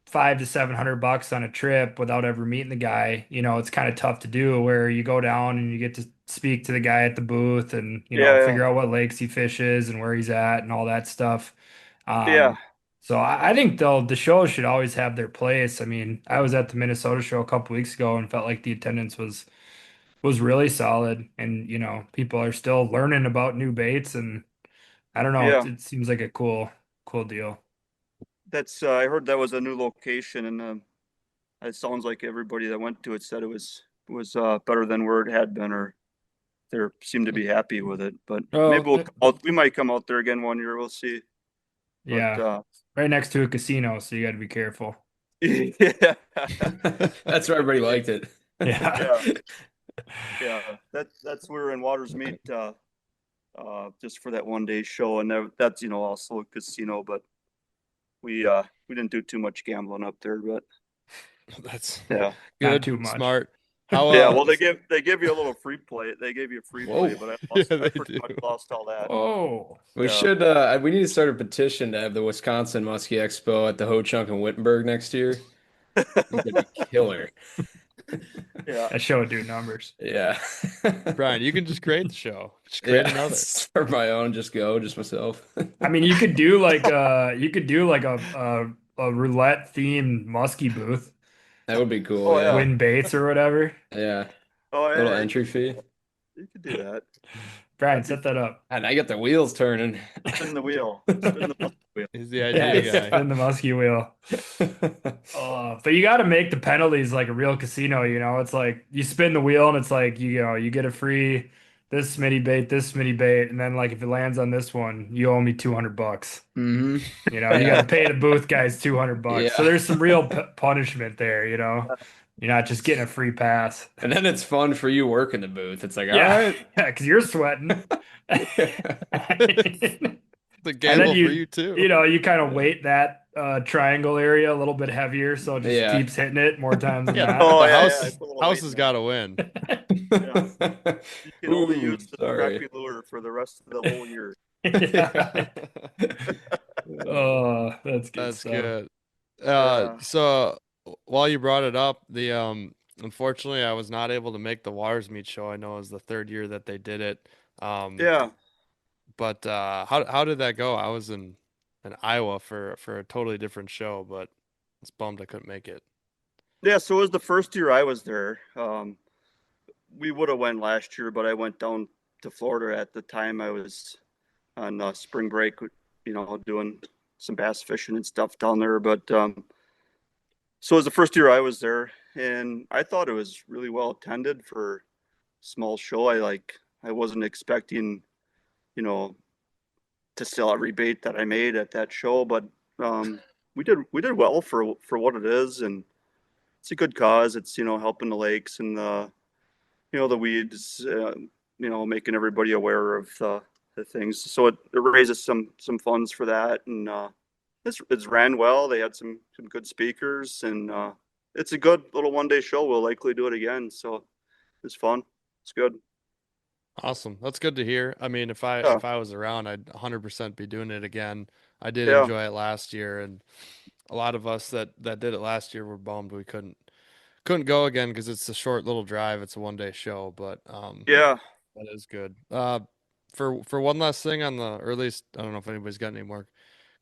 S4: 500 to 700 bucks on a trip without ever meeting the guy, it's kind of tough to do, where you go down and you get to speak to the guy at the booth and,
S5: Yeah,
S4: figure out what lakes he fishes and where he's at and all that stuff.
S5: yeah,
S4: So I think though the shows should always have their place. I mean, I was at the Minnesota show a couple weeks ago and felt like the attendance was really solid, and people are still learning about new baits, and I don't know,
S5: yeah.
S4: it seems like a cool deal.
S5: That's I heard that was a new location, and it sounds like everybody that went to it said it was better than where it had been, or they seemed to be happy with it. But maybe
S4: Oh,
S5: we might come out there again one year. We'll see. But
S4: yeah, right next to a casino, so you got to be careful.
S5: yeah,
S3: That's why everybody liked it.
S4: Yeah.
S5: yeah, yeah. That's where in Waters Meet just for that 1 day show, and that's also a casino, but we didn't do too much gambling up there. But
S2: That's
S5: yeah,
S4: Not
S2: good,
S4: too much.
S2: smart. How
S5: Yeah, well, they give you a little free play. They gave you free
S3: Whoa.
S5: play, but
S2: Yeah,
S5: I
S2: they
S5: pretty
S2: do.
S5: much lost all that.
S4: Oh,
S3: We
S5: Yeah.
S3: should we need to start a petition to have the Wisconsin Muskie Expo at the Ho Chunk in Wittenberg next year. I think that'd be killer.
S5: Yeah.
S4: that show would do numbers.
S3: Yeah.
S2: Brian, you can just create the show. Just create
S3: Yeah,
S2: another.
S3: start my own, just myself.
S4: I mean, you could do like a roulette themed muskie booth,
S3: That would be cool,
S5: Oh, yeah.
S3: yeah.
S4: win baits or whatever.
S3: Yeah.
S5: Oh, yeah.
S3: Little entry fee.
S5: You could do that.
S4: Brian,
S5: That'd be
S4: set that up.
S3: And I get the wheels turning.
S5: Spin the wheel. Spin the wheel.
S2: He's the
S4: Yeah,
S2: idea guy.
S4: spin the muskie wheel. But you got to make the penalties like a real casino. It's like you spin the wheel and it's like you get a free this Smitty bait, and then like if it lands on this one, you owe me $200.
S3: hmm
S4: You got to pay the booth guys $200.
S3: Yeah.
S4: So there's some real punishment there. You're not just getting a free pass.
S3: And then it's fun for you working the booth. It's like, all
S4: Yeah,
S3: right.
S4: yeah, because you're sweating.
S2: The gamble
S4: then
S2: for you too.
S4: You kind of weight that triangle area a little bit heavier, so it just
S3: Yeah.
S4: keeps hitting it more times than
S2: Yeah,
S4: not.
S5: Oh,
S2: the
S5: yeah,
S2: house,
S5: yeah, it's a little
S2: house
S5: weight
S2: has
S5: now.
S2: got to win.
S5: You can only
S3: Ooh,
S5: use the
S3: sorry.
S5: crappy lure for the rest of the whole year.
S4: Yeah. Oh, that's good
S2: That's
S4: stuff.
S2: good.
S5: Yeah.
S2: So while you brought it up, the unfortunately I was not able to make the Waters Meet show. I know it was the third year that they did it.
S5: Yeah.
S2: But how did that go? I was in Iowa for a totally different show, but it's bummed I couldn't make it.
S5: Yeah, so it was the first year I was there. We would have went last year, but I went down to Florida at the time. I was on spring break, doing some bass fishing and stuff down there. But so it was the first year I was there, and I thought it was really well attended for a small show. I wasn't expecting, to sell every bait that I made at that show, but we did well for what it is, and it's a good cause. It's helping the lakes and the weeds, making everybody aware of the things. So it raises some funds for that, and it's ran well. They had some good speakers, and it's a good little 1-day show. We'll likely do it again, so it's fun. It's good.
S2: Awesome. That's good to hear. I mean, if
S5: Yeah.
S2: I was around, I'd 100% be doing it again. I did
S5: Yeah.
S2: enjoy it last year, and a lot of us that did it last year were bummed we couldn't go again because it's a short little drive. It's a 1-day show, but
S5: Yeah.
S2: that is good. For one last thing on the, or at least I don't know if anybody's got any more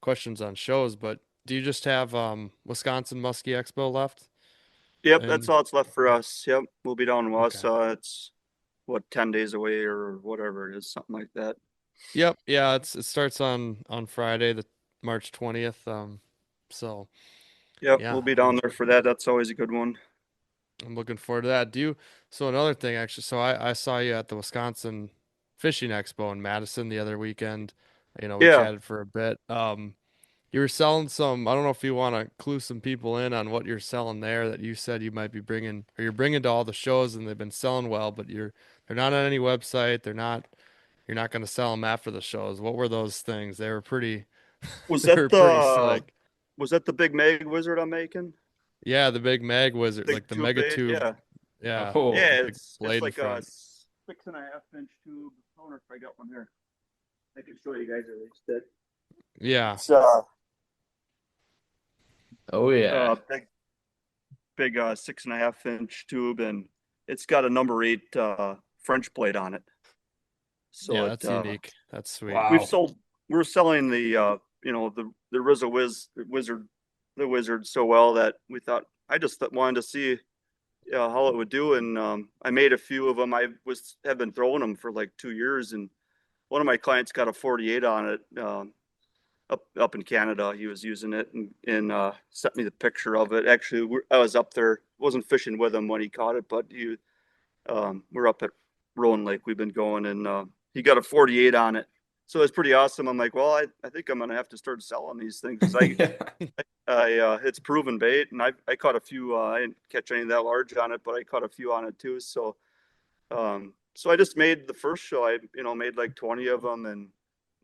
S2: questions on shows, but do you just have Wisconsin Muskie Expo left?
S5: Yep,
S2: And-
S5: that's all that's left for us. Yep, we'll be down in
S2: Okay.
S5: Wausau. It's 10 days away or whatever it is, something like that.
S2: Yep, yeah, it starts on Friday, the March 20th. So
S5: Yep,
S2: Yeah.
S5: we'll be down there for that. That's always a good one.
S2: I'm looking forward to that. So another thing actually, so I saw you at the Wisconsin Fishing Expo in Madison the other weekend. We
S5: Yeah.
S2: chatted for a bit. You were selling some, I don't know if you want to clue some people in on what you're selling there that you said you might be bringing, or you're bringing to all the shows and they've been selling well, but they're not on any website. You're not going to sell them after the shows. What were those things? They were pretty,
S5: Was
S2: they
S5: that
S2: were pretty sick.
S5: was that the big mag wizard I'm making?
S2: Yeah, the big mag wizard,
S5: Big
S2: like the
S5: tube
S2: mega
S5: bait?
S2: tube.
S5: Yeah.
S2: Yeah.
S3: Oh.
S5: Yeah,
S2: big
S5: it's
S2: blade in
S5: like a
S2: front.
S5: 6.5-inch tube. I wonder if I got one here. I can show you guys at least that.
S2: Yeah.
S5: It's
S3: Oh yeah.
S5: big 6.5-inch tube, and it's got a number 8 French blade on it. So
S2: Yeah,
S5: it,
S2: that's unique. That's sweet.
S4: Wow.
S5: we're selling the the RZA wizard so well that we thought I just wanted to see how it would do, and I made a few of them. Have been throwing them for like 2 years, and one of my clients got a 48 on it up in Canada. He was using it and sent me the picture of it. Actually, I was up there, wasn't fishing with him when he caught it, but we're up at Rowan Lake. We've been going, and he got a 48 on it. So it's pretty awesome. I'm like, well, I think I'm gonna have to start selling these things. 'Cause it's proven bait, and I caught a few. I didn't catch any that large on it, but I caught a few on it too. So, so I just made the first show. I made like 20 of them, and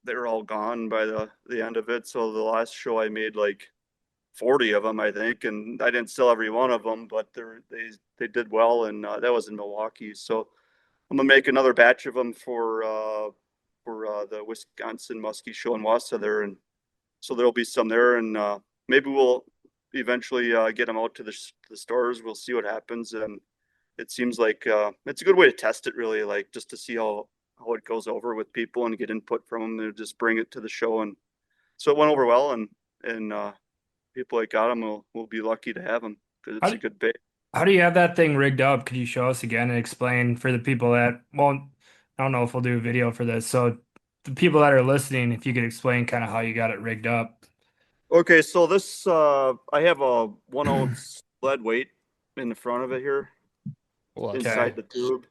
S5: they were all gone by the end of it. So the last show I made like 40 of them, I think, and I didn't sell every one of them, but they did well, and that was in Milwaukee. So I'm gonna make another batch of them for the Wisconsin Muskie Show in Wausau there, and so there'll be some there, and maybe we'll eventually get them out to the stores. We'll see what happens, and it seems like it's a good way to test it, really, like just to see how it goes over with people and get input from them. They just bring it to the show, and so it went over well, and people that got them will be lucky to have them because it's
S4: How
S5: a
S4: do,
S5: good bait.
S4: how do you have that thing rigged up? Could you show us again and explain for the people that, well, I don't know if we'll do a video for this. So the people that are listening, if you could explain kind of how you got it rigged up.
S5: Okay, so this I have a 1 ounce lead weight in the front of it here
S2: Well,
S5: inside the tube.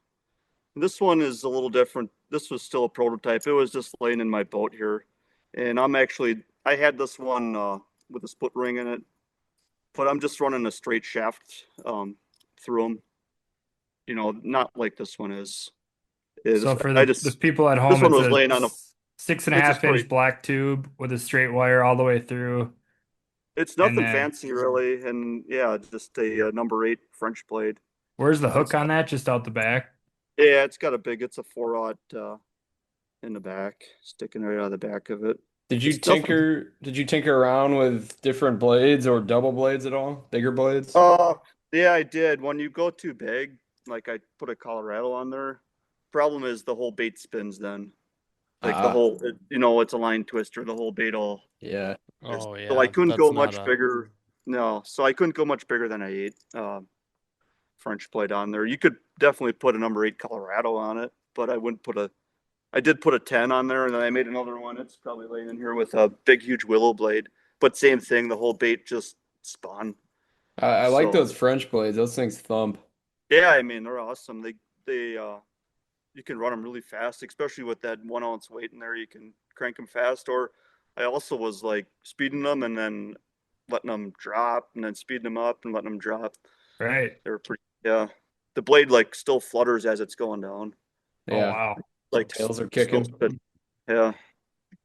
S5: This one is a little different. This was still a prototype. It was just laying in my boat here, and I had this one with a split ring in it, but I'm just running a straight shaft through them. Not like this one is.
S4: So for
S5: I
S4: the
S5: just
S4: people at
S5: This
S4: home,
S5: one
S4: it's
S5: was
S4: a
S5: laying on a.
S4: six and a
S5: It's a
S4: half inch
S5: straight.
S4: black tube with a straight wire all the way through.
S5: It's
S4: And
S5: nothing
S4: then
S5: fancy really, and yeah, just a number 8 French blade.
S4: where's the hook
S5: That's
S4: on that? Just out the back?
S5: Yeah, it's a 4/0 in the back, sticking right out of the back of it.
S3: Did you
S5: It's nothing.
S3: tinker did you tinker around with different blades or double blades at all? Bigger blades?
S5: Yeah, I did. When you go too big, like I put a Colorado on there, problem is the whole bait spins then. Like
S3: Ah,
S5: it's a line twister, the whole bait all.
S3: yeah.
S2: oh
S5: So I
S2: yeah,
S5: couldn't
S2: that's
S5: go
S2: not
S5: much
S2: a
S5: bigger. No, so I couldn't go much bigger than a 8 French blade on there. You could definitely put a number 8 Colorado on it, but I wouldn't put a. I did put a 10 on there, and then I made another one. It's probably laying in here with a big, huge willow blade. But same thing, the whole bait just spun.
S3: I like
S5: So
S3: those French blades. Those things thump.
S5: yeah, I mean they're awesome. They you can run them really fast, especially with that 1 ounce weight in there. You can crank them fast. Or I also was like speeding them and then letting them drop, and then speeding them up and letting them drop.
S4: Right.
S5: They were pretty. Yeah, the blade like still flutters as it's going down.
S4: Oh
S3: Yeah.
S4: wow.
S5: Like
S3: Tails are
S5: still
S3: kicking.
S5: spin. Yeah,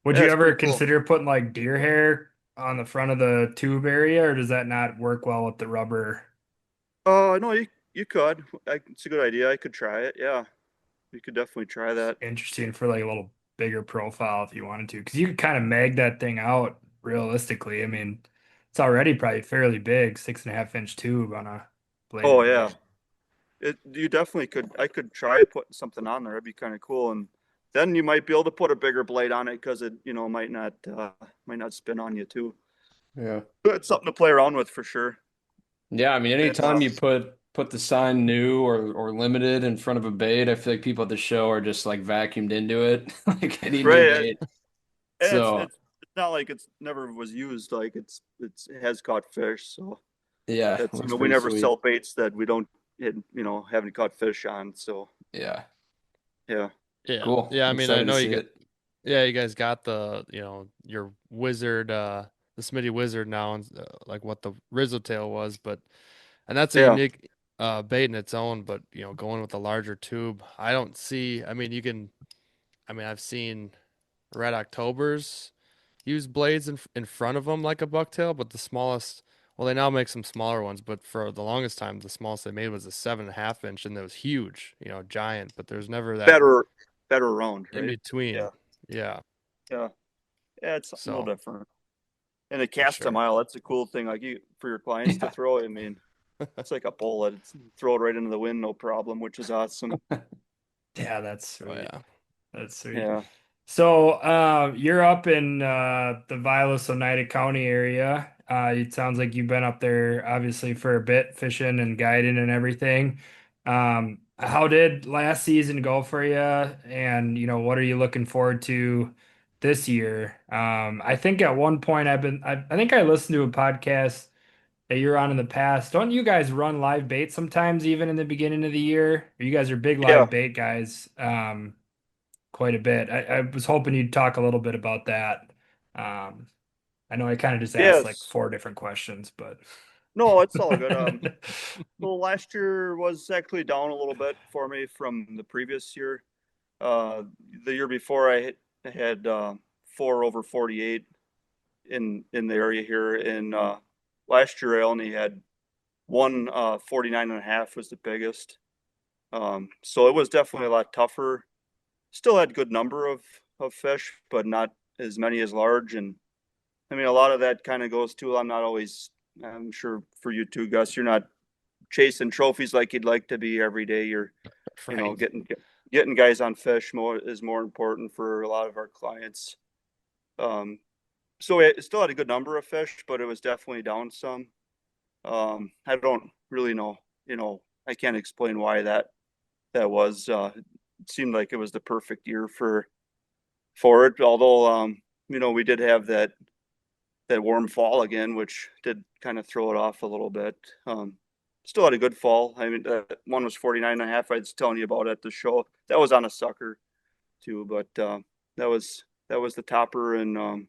S4: Would
S5: yeah,
S4: you
S5: it's
S4: ever
S5: pretty cool.
S4: consider putting like deer hair on the front of the tube area, or does that not work well with the rubber?
S5: No, you could. It's a good idea. I could try it. Yeah, you could definitely try that.
S4: Interesting for like a little bigger profile if you wanted to, because you could kind of mag that thing out realistically. I mean, it's already probably fairly big, 6.5 inch tube on a
S5: Oh
S4: bladed
S5: yeah,
S4: bait.
S5: you definitely could. I could try putting something on there. It'd be kind of cool, and then you might be able to put a bigger blade on it because it might not spin on you too.
S3: Yeah.
S5: But it's something to play around with for sure.
S3: Yeah, I mean,
S5: And
S3: anytime you put the sign new or limited in front of a bait, I feel like people at the show are just like vacuumed into it, like any new
S5: right,
S3: bait.
S5: and
S3: So
S5: it's not like it's never was used. Like it has caught fish, so
S3: yeah,
S5: that's
S3: looks
S5: we
S3: pretty
S5: never
S3: sweet.
S5: sell baits that we don't haven't caught fish on. So
S3: Yeah,
S5: yeah.
S2: yeah
S3: cool.
S2: yeah. I
S3: I'm
S2: mean, I
S3: excited to
S2: know
S3: see it.
S2: you guys got your wizard the Smitty wizard now and like what the Rizzo tail was, but and that's a
S5: Yeah.
S2: unique bait in its own. But going with a larger tube, I don't see. I mean, I've seen Red Octobers use blades in front of them like a bucktail, but the smallest. Well, they now make some smaller ones, but for the longest time, the smallest they made was a 7.5 inch, and that was huge, giant. But there's never that
S5: better better round,
S2: in
S5: right?
S2: between.
S5: Yeah,
S2: Yeah,
S5: yeah, yeah. It's something a little
S2: so
S5: different. And a
S2: for
S5: cast a
S2: sure.
S5: mile, that's a cool thing. Like for your clients to
S3: Yeah.
S5: throw. I mean, it's like a bullet. Throw it right into the wind, no problem, which is awesome.
S4: Yeah, that's
S2: Oh
S4: sweet.
S2: yeah,
S4: That's sweet.
S5: Yeah,
S4: So, you're up in the Vilas Oneida County area. It sounds like you've been up there obviously for a bit, fishing and guiding and everything. How did last season go for you? And, what are you looking forward to this year? I think at one point I think I listened to a podcast that you're on in the past. Don't you guys run live bait sometimes, even in the beginning of the year? You guys are big
S5: yeah,
S4: live bait guys. Quite a bit. I was hoping you'd talk a little bit about that. Um, I know I kind of just asked like
S5: yes.
S4: four different questions, but
S5: No, it's all good. So last year was actually down a little bit for me from the previous year. Uh, the year before I had 4 over 48 in the area here, and last year I only had one 49.5 was the biggest. So it was definitely a lot tougher. Still had good number of fish, but not as many as large. And I mean, a lot of that kind of goes to I'm not always. I'm sure for you too, Gus. You're not chasing trophies like you'd like to be every day. You're
S2: Right.
S5: getting guys on fish more important for a lot of our clients. Um, so it still had a good number of fish, but it was definitely down some. I don't really know. I can't explain why that was. It seemed like it was the perfect year for it. Although, we did have that warm fall again, which did kind of throw it off a little bit. Still had a good fall. I mean, one was 49.5. I was telling you about at the show. That was on a sucker too, but that was the topper. And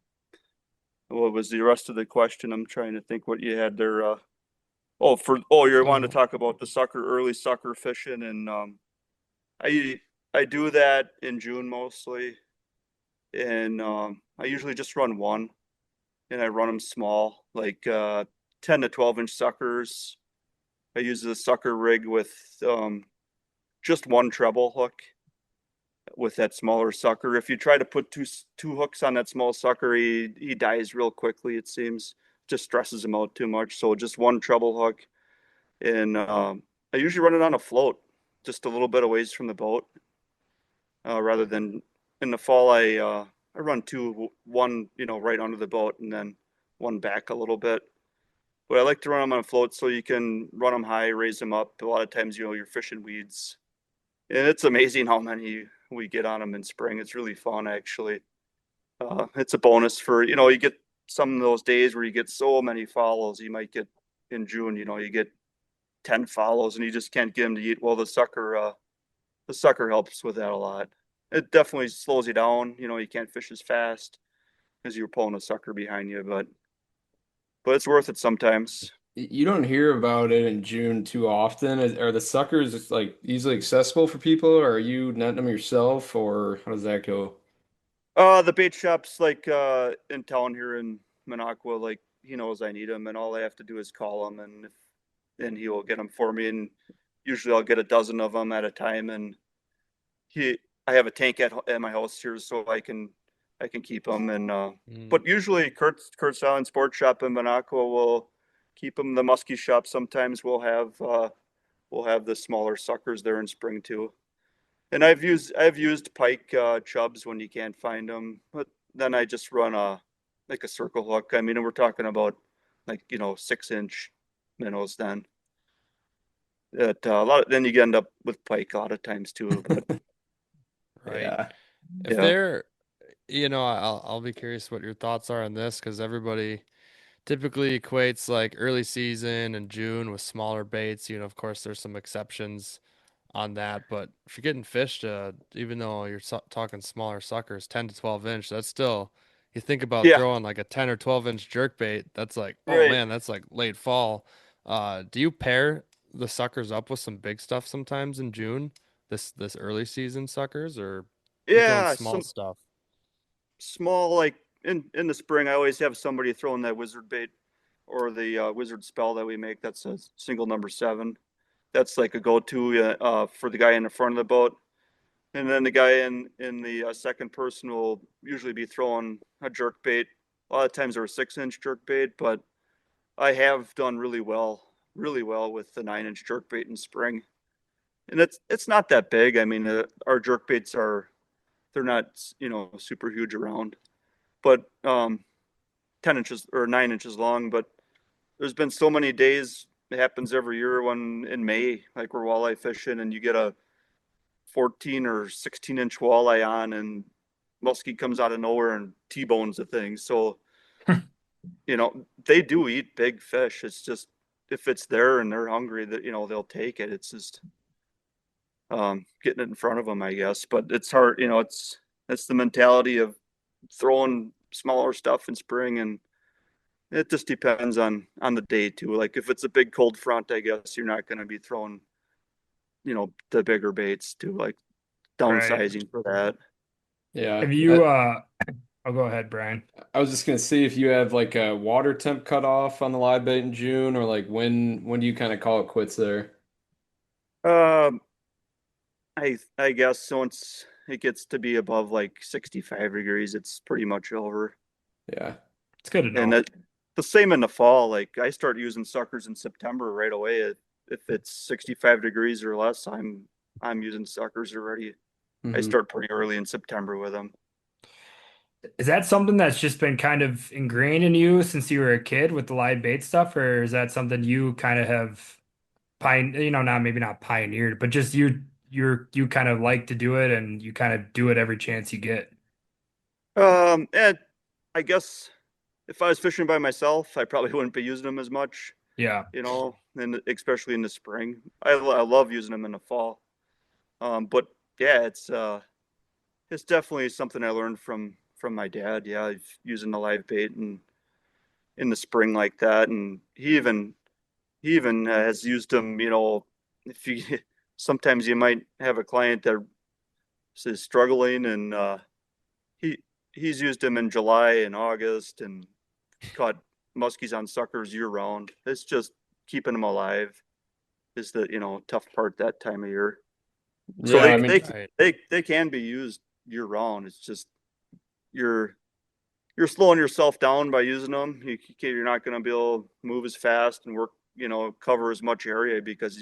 S5: what was the rest of the question? I'm trying to think what you had there. You wanted to talk about the early sucker fishing, and I do that in June mostly, and I usually just run one, and I run them small, like 10 to 12-inch suckers. I use the sucker rig with just one treble hook with that smaller sucker. If you try to put two hooks on that small sucker, he dies real quickly. It seems just stresses him out too much. So just one treble hook, and I usually run it on a float, just a little bit away from the boat, rather than in the fall. I run one right under the boat, and then one back a little bit. But I like to run them on a float so you can run them high, raise them up. A lot of times, you're fishing weeds, and it's amazing how many we get on them in spring. It's really fun, actually. It's a bonus for you get some of those days where you get so many follows. You might get in June, you get 10 follows, and you just can't get them to eat. Well, the sucker helps with that a lot. It definitely slows you down. You can't fish as fast as you're pulling a sucker behind you, but it's worth it sometimes.
S3: You don't hear about it in June too often. Are the suckers like easily accessible for people, or are you netting them yourself, or how does that go?
S5: The bait shop's like in town here in Minocqua, like he knows I need them, and all I have to do is call him, and then he will get them for me. And usually I'll get a dozen of them at a time, and he I have a tank at my house here, so I can keep them. And but usually Kurt's Island Sports Shop in Minocqua will keep them. The Muskie Shop sometimes will have the smaller suckers there in spring too. And I've used pike chubs when you can't find them, but then I just run a circle hook. I mean, we're talking about like 6-inch minnows then. Then you end up with pike a lot of times too. But
S2: Right.
S3: Yeah.
S2: If
S5: yeah,
S2: they're, I'll be curious what your thoughts are on this because everybody typically equates like early season and June with smaller baits. Of course, there's some exceptions on that, but if you're getting fish to, even though you're talking smaller suckers, 10 to 12 inch, that's still, you think about
S5: yeah,
S2: throwing like a 10 or 12-inch jerk bait, that's like, oh
S5: right.
S2: man, that's like late fall. Do you pair the suckers up with some big stuff sometimes in June? This early season suckers, or you throwing
S5: Yeah,
S2: small
S5: some
S2: stuff?
S5: small like in the spring. I always have somebody throwing that wizard bait or the wizard spell that we make. That's a single number 7. That's like a go-to for the guy in the front of the boat. And then the guy in the second person will usually be throwing a jerk bait. A lot of times they're a 6-inch jerk bait, but I have done really well with the 9-inch jerk bait in spring. And it's not that big. I mean, our jerk baits they're not super huge around, but 10 inches or 9 inches long. But there's been so many days. It happens every year when in May, like we're walleye fishing, and you get a 14 or 16-inch walleye on, and muskie comes out of nowhere and T-bones the thing. So, they do eat big fish. It's just if it's there and they're hungry, that they'll take it. It's just getting it in front of them, I guess. But it's hard. It's the mentality of throwing smaller stuff in spring, and it just depends on the day too. Like if it's a big cold front, I guess you're not going to be throwing the bigger baits too, like
S4: Right.
S5: downsizing for that.
S3: Yeah.
S4: Have you I'll go ahead, Brian.
S3: I was just gonna see if you have like a water temp cutoff on the live bait in June, or like when do you kind of call it quits there?
S5: Um, I guess once it gets to be above like 65 degrees, it's pretty much over.
S3: Yeah.
S4: It's good to
S5: And
S4: know.
S5: that the same in the fall. Like I start using suckers in September right away. If it's 65 degrees or less, I'm using suckers already. I
S3: Hmm.
S5: start pretty early in September with them.
S4: Is that something that's just been kind of ingrained in you since you were a kid with the live bait stuff, or is that something you kind of have not maybe not pioneered, but just you kind of like to do it and you kind of do it every chance you get?
S5: And I guess if I was fishing by myself, I probably wouldn't be using them as much,
S4: Yeah.
S5: and especially in the spring. I love using them in the fall. But yeah, it's definitely something I learned from my dad. Yeah, using the live bait and in the spring like that, and he even has used them. If you sometimes you might have a client that is struggling, and he he's used them in July and August and caught muskies on suckers year round. It's just keeping them alive is the tough part that time of year. So
S3: Yeah,
S5: they
S3: I mean,
S5: they
S2: Right.
S5: they they can be used year round. It's just you're you're slowing yourself down by using them. You're not going to be able to move as fast and work, cover as much area because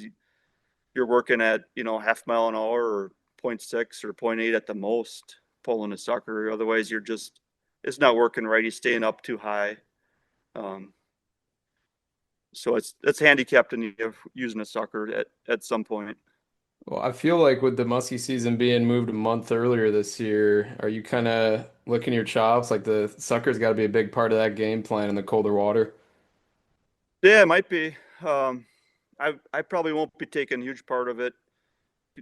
S5: you're working at half mile an hour or zero point 0.6 or zero point 0.8 at the most pulling a sucker. Otherwise, it's not working right. He's staying up too high. Um, so it's handicapped in you using a sucker at some point.
S3: well, I feel like with the muskie season being moved a month earlier this year, are you kind of licking your chops? Like the sucker's got to be a big part of that game plan in the colder water.
S5: Yeah, it might be. I probably won't be taking a huge part of it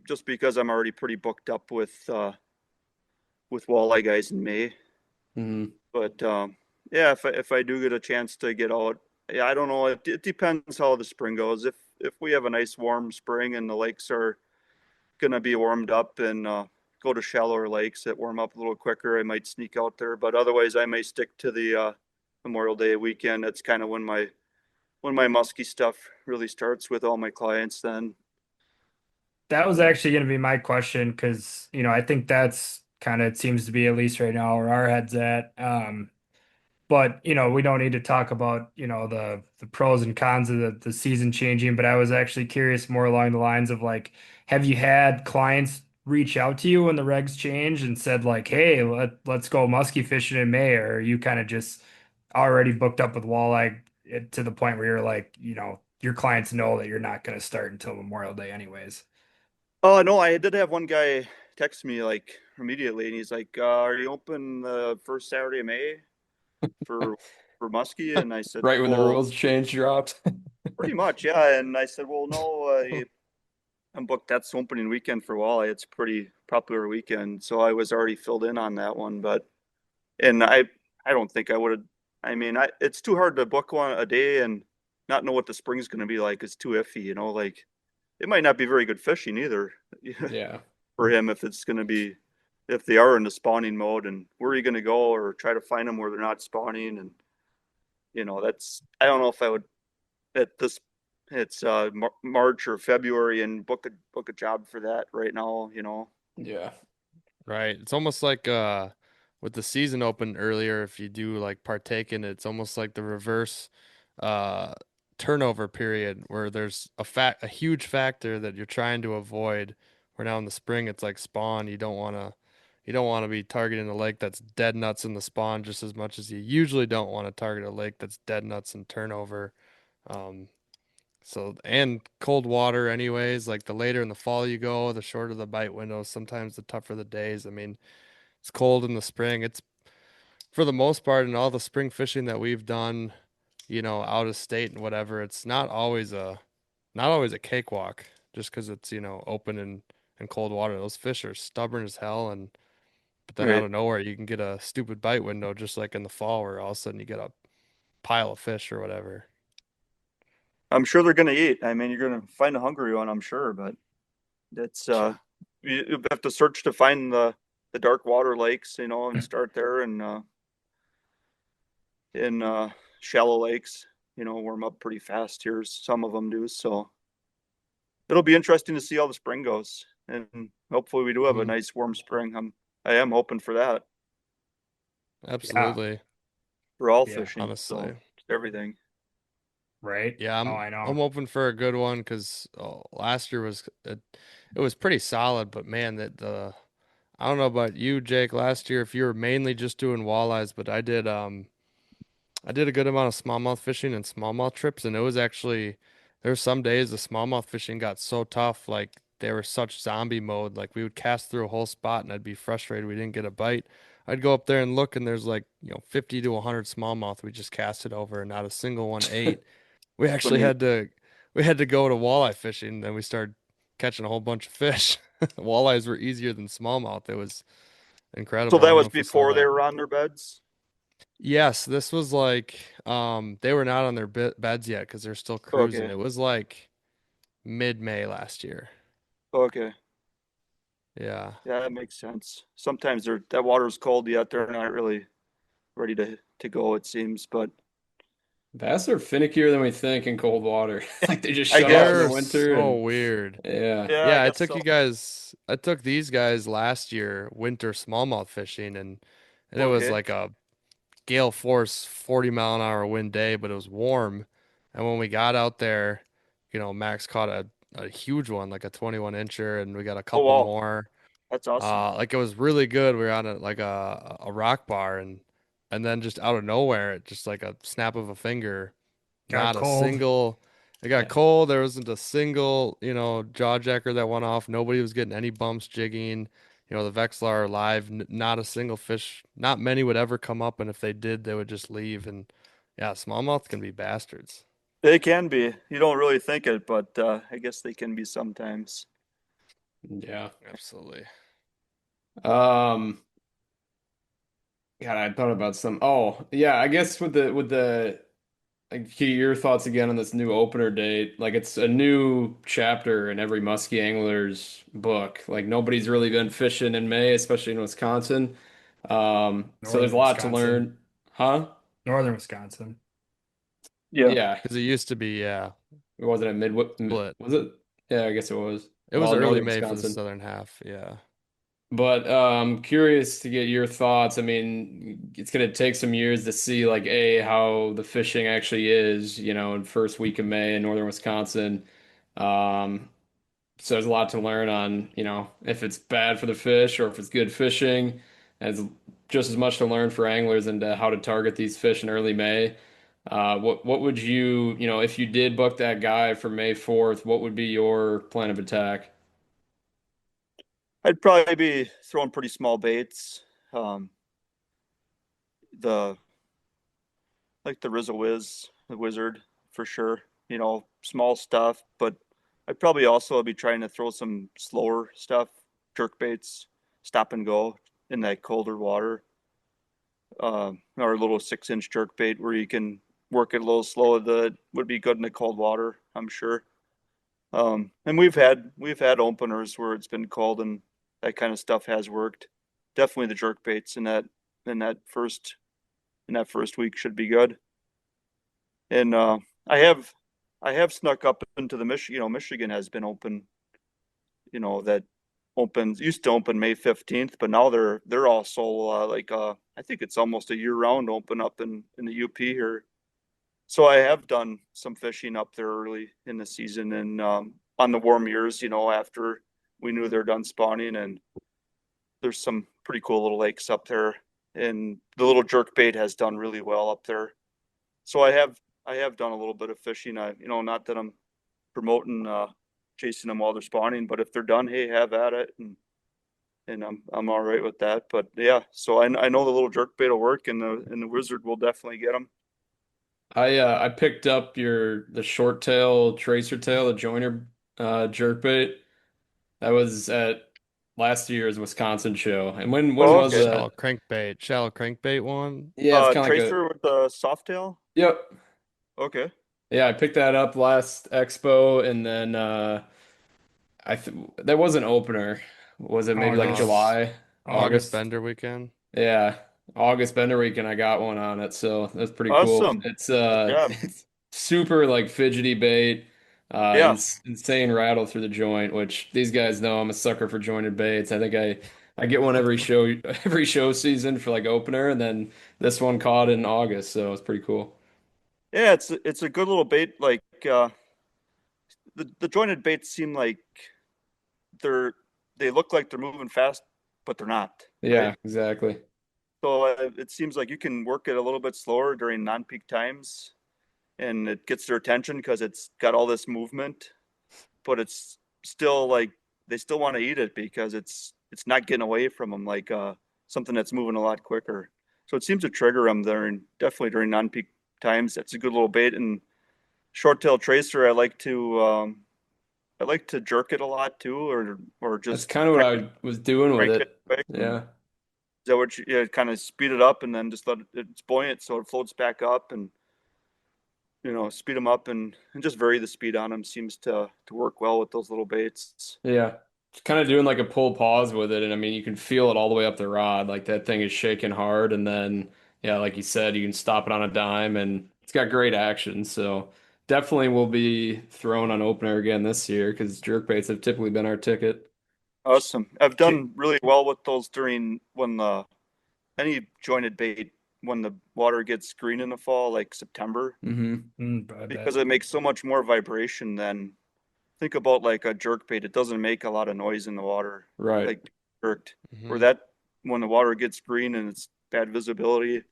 S5: just because I'm already pretty booked up with walleye guys in May.
S3: Hmm.
S5: But yeah, if I do get a chance to get out, yeah, I don't know. It depends how the spring goes. If we have a nice warm spring and the lakes are gonna be warmed up and go to shallower lakes that warm up a little quicker, I might sneak out there. But otherwise, I may stick to the Memorial Day weekend. That's kind of when my musky stuff really starts with all my clients. Then
S4: That was actually going to be my question because, I think that's kind of it seems to be at least right now where our head's at. But we don't need to talk about the pros and cons of the season changing. But I was actually curious more along the lines of like, have you had clients reach out to you when the regs changed and said like, hey, let's go muskie fishing in May, or are you kind of just already booked up with walleye to the point where you're like, your clients know that you're not going to start until Memorial Day anyways.
S5: oh no, I did have one guy text me like immediately, and he's like, "Are you open the first Saturday of May for muskie?" And I said,
S3: Right when the
S5: "Well,
S3: rules change dropped.
S5: pretty much, yeah." And I said, "Well, no, I'm booked. That's opening weekend for walleye. It's a pretty popular weekend, so I was already filled in on that one. But and I don't think I would have. I mean, it's too hard to book one a day and not know what the spring's going to be like. It's too iffy, Like it might not be very good fishing either
S3: Yeah.
S5: for him if they are in the spawning mode, and where are you going to go or try to find them where they're not spawning, and that's I don't know if I would at this it's March or February and book a job for that right now.
S3: Yeah.
S2: Right. It's almost like with the season open earlier, if you do like partake in it, it's almost like the reverse uh turnover period where there's a huge factor that you're trying to avoid. Where now in the spring it's like spawn. You don't want to be targeting a lake that's dead nuts in the spawn just as much as you usually don't want to target a lake that's dead nuts in turnover. Um and cold water anyways, like the later in the fall you go, the shorter the bite windows, sometimes the tougher the days. I mean, it's cold in the spring. It's for the most part in all the spring fishing that we've done, out of state and whatever, it's not always a cakewalk just because it's, open and cold water. Those fish are stubborn as hell and but then out
S5: Right.
S2: of nowhere you can get a stupid bite window just like in the fall where all of a sudden you get a pile of fish or whatever.
S5: I'm sure they're going to eat. I mean, you're going to find a hungry one, I'm sure, but it's you have to search to find the the dark water lakes, and start there and in shallow lakes, warm up pretty fast here. Some of them do. So it'll be interesting to see how the spring goes. And hopefully we do have a
S2: Mhm.
S5: nice warm spring. I am hoping for that
S2: Absolutely.
S5: for all
S4: Yeah,
S5: fishing. So
S2: Honestly.
S5: everything.
S4: right.
S2: Yeah,
S4: Oh,
S2: I'm
S4: I know.
S2: I'm hoping for a good one because last year it was pretty solid, but man, that the I don't know about you, Jake, last year if you were mainly just doing walleyes, but I did a good amount of smallmouth fishing and smallmouth trips, and it was actually there were some days the smallmouth fishing got so tough, like they were such zombie mode. Like we would cast through a whole spot and I'd be frustrated we didn't get a bite. I'd go up there and look, and there's like 50 to 100 smallmouth we just casted over, and not a single one ate. We actually
S5: Funny.
S2: had to go to walleye fishing, then we started catching a whole bunch of fish. Walleyes were easier than smallmouth. It was
S5: So
S2: incredible. I
S5: that
S2: don't know
S5: was
S2: if you saw
S5: before they
S2: that.
S5: were on their beds.
S2: Yes, this was like they were not on their beds yet because they're still cruising.
S5: Okay.
S2: It was like mid-May last year.
S5: Okay.
S2: Yeah.
S5: Yeah, that makes sense. Sometimes that water's cold yet. They're not really ready to go, it seems. But
S3: Bass are finickier than we think in cold water. Like they just
S5: I
S3: shut off in the
S2: They're
S5: guess.
S3: winter
S2: so
S3: and
S2: weird.
S3: yeah.
S5: Yeah, I
S2: Yeah,
S5: guess so.
S2: I took these guys last year winter smallmouth fishing, and it was
S5: Okay.
S2: like a gale force 40-mile-an-hour wind day, but it was warm. And when we got out there, Max caught a huge one, like a 21 incher, and we got a
S5: Oh
S2: couple
S5: wow,
S2: more.
S5: that's awesome.
S2: Like it was really good. We were on a rock bar, and then just out of nowhere, it just like a snap of a finger,
S4: Got
S2: not a
S4: cold.
S2: single. It got
S3: Yeah.
S2: cold. There wasn't a single, jaw jacker that went off. Nobody was getting any bumps jigging. The Vexlar are live. Not a single fish. Not many would ever come up, and if they did, they would just leave. And yeah, smallmouth can be bastards.
S5: They can be. You don't really think it, but I guess they can be sometimes.
S3: Yeah.
S2: Absolutely.
S3: Um, God, I thought about some. Oh, yeah, I guess with the like Key, your thoughts again on this new opener date. Like it's a new chapter in every muskie angler's book. Like nobody's really been fishing in May, especially in Wisconsin. So there's a
S4: Northern
S3: lot to
S4: Wisconsin.
S3: learn. Huh?
S4: Northern Wisconsin.
S5: Yeah.
S3: Yeah.
S2: Because it used to be, yeah,
S3: It wasn't a
S2: split.
S3: was it? Yeah, I guess it was.
S2: It was
S3: Well,
S2: early
S3: northern
S2: May for the
S3: Wisconsin.
S2: southern half. Yeah.
S3: But curious to get your thoughts. I mean, it's gonna take some years to see like how the fishing actually is, in first week of May in northern Wisconsin. Um, so there's a lot to learn on, if it's bad for the fish or if it's good fishing. And it's just as much to learn for anglers into how to target these fish in early May. What would if you did book that guy for May 4th, what would be your plan of attack?
S5: I'd probably be throwing pretty small baits. Um, the like the Rizzo Wiz, the Wizard, for sure. Small stuff, but I'd probably also be trying to throw some slower stuff, jerk baits, stop and go in that colder water. Or a little 6-inch jerk bait where you can work it a little slow. That would be good in the cold water, I'm sure. And we've had openers where it's been cold and that kind of stuff has worked. Definitely the jerk baits in that first in that first week should be good. And I have I have snuck up into the Michigan. Michigan has been open. That opens used to open May 15th, but now they're also I think it's almost a year round open up in the UP here. So I have done some fishing up there early in the season and on the warm years, after we knew they're done spawning, and there's some pretty cool little lakes up there, and the little jerk bait has done really well up there. So I have done a little bit of fishing. Not that I'm promoting chasing them while they're spawning, but if they're done, hey, have at it, and I'm all right with that. But yeah, so I know the little jerk bait will work, and the wizard will definitely get them.
S3: I picked up the short tail tracer tail, the joiner jerkbait. That was at last year's Wisconsin show. And when
S5: Oh,
S3: was
S5: okay.
S3: that?
S2: Shallow crankbait one.
S3: Yeah, it's kind of like a
S5: Tracer with the soft tail.
S3: yep.
S5: Okay.
S3: Yeah, I picked that up last expo and then I th that was an opener. Was it
S4: Oh,
S3: maybe like
S2: Um,
S3: July?
S2: August Bender weekend.
S3: Yeah, August Bender weekend, I got one on it, so that's pretty cool.
S5: Awesome.
S3: It's
S5: Yeah.
S3: it's super like fidgety bait,
S5: Yeah.
S3: insane rattle through the joint, which these guys know I'm a sucker for jointed baits. I think I get one every show every show season for like opener, and then this one caught in August, so it's pretty cool.
S5: Yeah, it's a good little bait. Like the jointed baits seem like they're they look like they're moving fast, but they're not, right?
S3: Yeah, exactly.
S5: So it seems like you can work it a little bit slower during non-peak times, and it gets their attention because it's got all this movement, but it's still like they still want to eat it because it's not getting away from them like something that's moving a lot quicker. So it seems to trigger them during definitely during non-peak times. That's a good little bait. And short-tail tracer, I like to jerk it a lot too, or
S3: That's
S5: just
S3: kind of what I was doing with
S5: crank it
S3: it.
S5: quick.
S3: Yeah.
S5: Is that what you, yeah, kind of speed it up and then just let it's buoyant so it floats back up and speed them up and just vary the speed on them seems to work well with those little baits.
S3: Yeah. Just kind of doing like a pull pause with it. And I mean, you can feel it all the way up the rod. Like that thing is shaking hard. And then, yeah, like you said, you can stop it on a dime and it's got great action. So definitely will be thrown on opener again this year because jerkbaits have typically been our ticket.
S5: Awesome. I've
S4: J-
S5: done really well with those during when the any jointed bait when the water gets green in the fall, like September,
S4: I bet.
S5: because it makes so much more vibration than think about like a jerk bait. It doesn't make a lot of noise in the water,
S3: Right.
S5: like jerked. Where
S2: Hmm.
S5: that when the water gets green and it's bad visibility,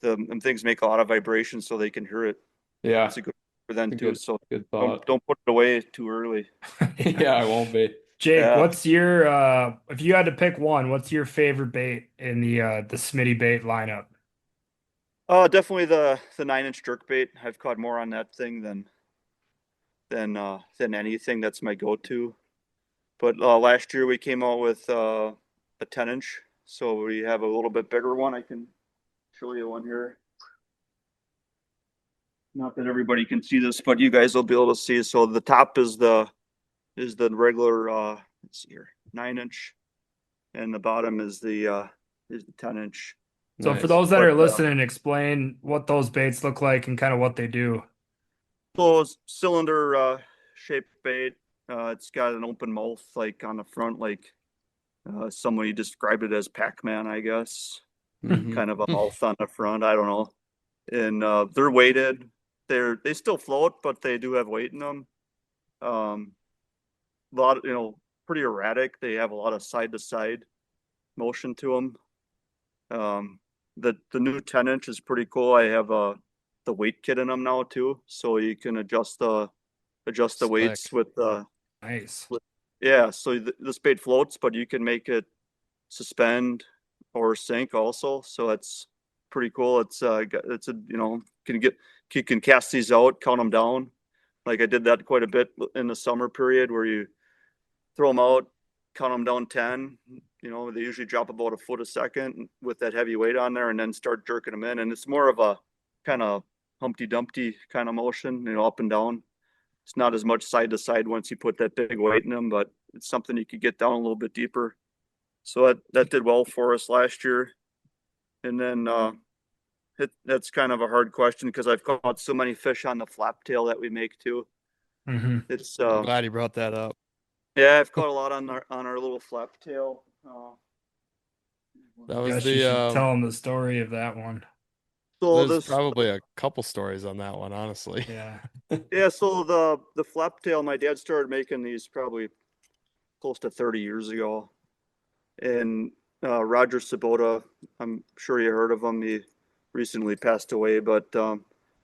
S5: the and things make a lot of vibration so they can hear it.
S3: Yeah.
S5: It's a good for them
S3: A
S5: too.
S3: good,
S5: So
S3: good
S5: don't
S3: thought.
S5: don't put it away too early.
S3: Yeah, I won't be.
S4: Jake,
S5: Yeah.
S4: what's your if you had to pick one, what's your favorite bait in the Smitty bait lineup?
S5: Definitely the 9-inch jerk bait. I've caught more on that thing than anything. That's my go-to. But last year we came out with a 10-inch, so we have a little bit bigger one. I can show you one here. Not that everybody can see this, but you guys will be able to see. So the top is the regular let's see here, 9-inch, and the bottom is the 10-inch.
S4: So for
S3: Nice.
S4: those that
S5: But
S4: are listening, explain what those baits look like and kind of what they do.
S5: so cylinder shaped bait. It's got an open mouth like on the front, like somebody described it as Pac-Man, I guess.
S3: Hmm.
S5: Kind of a mouth on the front. I don't know. And they're weighted. They still float, but they do have weight in them. Um, a lot of, pretty erratic. They have a lot of side to side motion to them. The new 10-inch is pretty cool. I have the weight kit in them now too, so you can adjust the weights
S2: Slick.
S5: with
S4: Nice.
S5: yeah. So this bait floats, but you can make it suspend or sink also. So it's pretty cool. It's a can get you can cast these out, count them down. Like I did that quite a bit in the summer period where you throw them out, count them down 10. They usually drop about a foot a second with that heavy weight on there and then start jerking them in. And it's more of a kind of Humpty Dumpty kind of motion, up and down. It's not as much side to side once you put that big weight in them, but it's something you could get down a little bit deeper. So that did well for us last year. And then that's kind of a hard question because I've caught so many fish on the flap tail that we make too.
S4: Hmm.
S5: It's
S2: I'm glad you brought that up.
S5: yeah, I've caught a lot on our little flap tail.
S2: That was
S4: Guess you
S2: the
S4: should tell them the story of that one.
S5: So
S2: there's
S5: this
S2: probably a couple stories on that one, honestly.
S4: Yeah.
S5: yeah, so the flap tail, my dad started making these probably close to 30 years ago, and Roger Sabota, I'm sure you heard of him. He recently passed away, but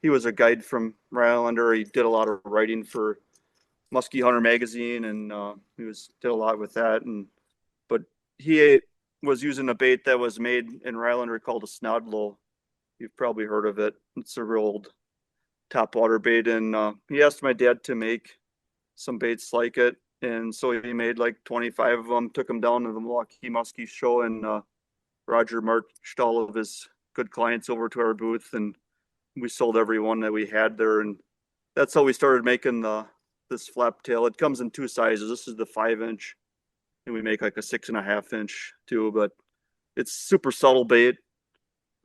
S5: he was a guide from Rhode Islander. He did a lot of writing for Muskie Hunter magazine, and did a lot with that. But he was using a bait that was made in Rhode Islander called a snodlow. You've probably heard of it. It's a real old top water bait, and he asked my dad to make some baits like it, and so he made like 25 of them. Took them down to the Milwaukee Muskie show, and Roger marched all of his good clients over to our booth, and we sold every one that we had there, and that's how we started making this flap tail. It comes in two sizes. This is the 5-inch, and we make like a 6.5 inch too. But it's super subtle bait.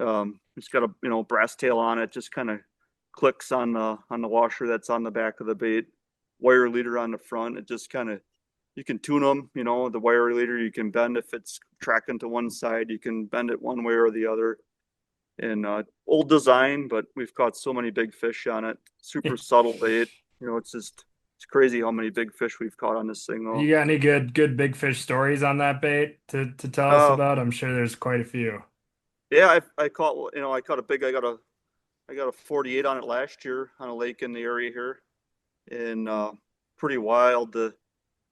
S5: It's got a brass tail on it. Just kind of clicks on the washer that's on the back of the bait. Wire leader on the front. It just kind of you can tune them. The wire leader you can bend if it's tracking to one side. You can bend it one way or the other. And old design, but we've caught so many big fish on it. Super subtle bait. It's crazy how many big fish we've caught on this thing though.
S4: You got any good big fish stories on that bait to tell us about? I'm sure there's quite a few.
S5: Yeah, I caught a big. I got a 48 on it last year on a lake in the area here, and pretty wild.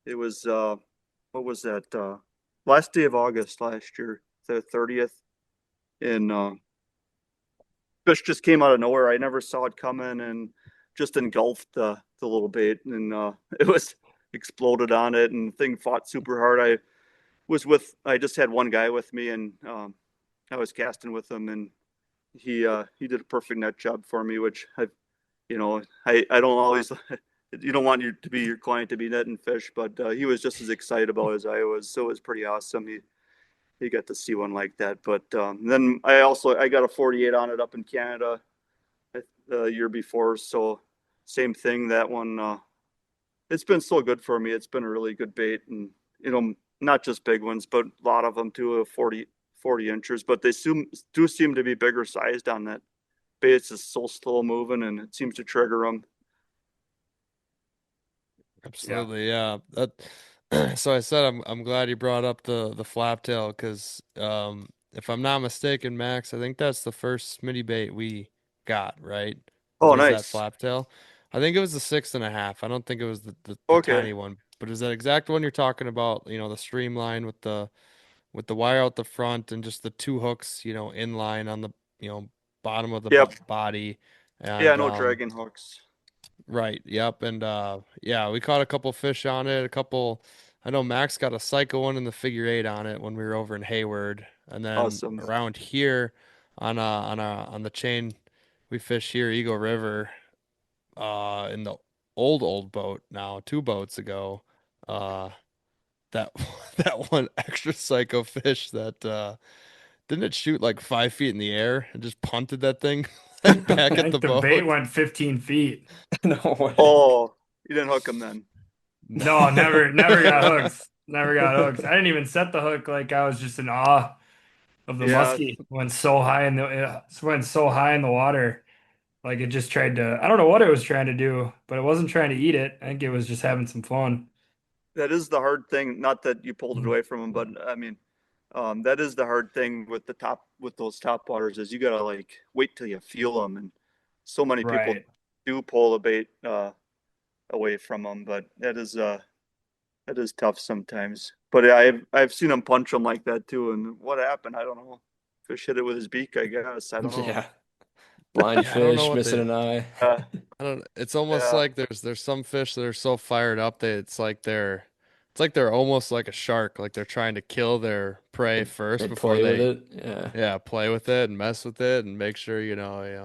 S5: It was what was that? Last day of August last year, the 30th, and fish just came out of nowhere. I never saw it coming, and just engulfed the little bait, and it was exploded on it, and the thing fought super hard. I just had one guy with me, and I was casting with him, and he did a perfect net job for me, which I don't always you don't want your client to be netting fish, but he was just as excited about it as I was, so it was pretty awesome. He got to see one like that, but then I got a 48 on it up in Canada the year before, so same thing. That one, it's been so good for me. It's been a really good bait, and not just big ones, but a lot of them too, 40 inches, but they do seem to be bigger sized on that bait. It's just so slow moving, and it seems to trigger them.
S2: Absolutely, yeah. So I said I'm glad you brought up the flap tail because if I'm not mistaken, Max, I think that's the first Smitty bait we got, right?
S5: Oh,
S2: Was that
S5: nice.
S2: flap tail? I think it was the 6.5. I don't think it was the
S5: Okay.
S2: tiny one, but is that exact one you're talking about? The streamline with the wire out the front and just the two hooks, in line on the bottom of the
S5: Yep.
S2: body,
S5: Yeah,
S2: and
S5: no dragging hooks.
S2: right, yep, and yeah, we caught a couple fish on it, a couple. I know Max got a psycho one in the figure eight on it when we were over in Hayward, and then
S5: Awesome.
S2: around here on the chain we fish here Eagle River, in the old boat now, two boats ago, uh, that that one extra psycho fish that didn't it shoot like 5 feet in the air and just punted that thing like
S4: I
S2: back at the
S4: think the bait
S2: boat?
S4: went 15 feet.
S3: No way.
S5: Oh, you didn't hook them then.
S4: No, never got hooks. Never got hooks. I didn't even set the hook. Like I was just in awe of the
S5: Yeah,
S4: muskie. Went so high in the water. Like it just tried to. I don't know what it was trying to do, but it wasn't trying to eat it. I think it was just having some fun.
S5: that is the hard thing. Not that you pulled it away from them, but I mean, that is the hard thing with those top waters is you gotta like wait till you feel them, and so many people
S4: Right.
S5: do pull the bait away from them, but that is tough sometimes. But I've seen him punch them like that too, and what happened? I don't know. Fish hit it with his beak, I guess. I don't know.
S3: Yeah. Blind
S2: Yeah, I don't know
S3: fish
S2: what
S3: missing
S2: they.
S3: an eye.
S5: Uh,
S2: I don't. It's almost
S5: yeah,
S2: like there's some fish that are so fired up that it's like they're almost like a shark, like they're trying to kill their prey
S3: They
S2: first before
S3: play with
S2: they
S3: it. Yeah.
S2: yeah play with it and mess with it and make sure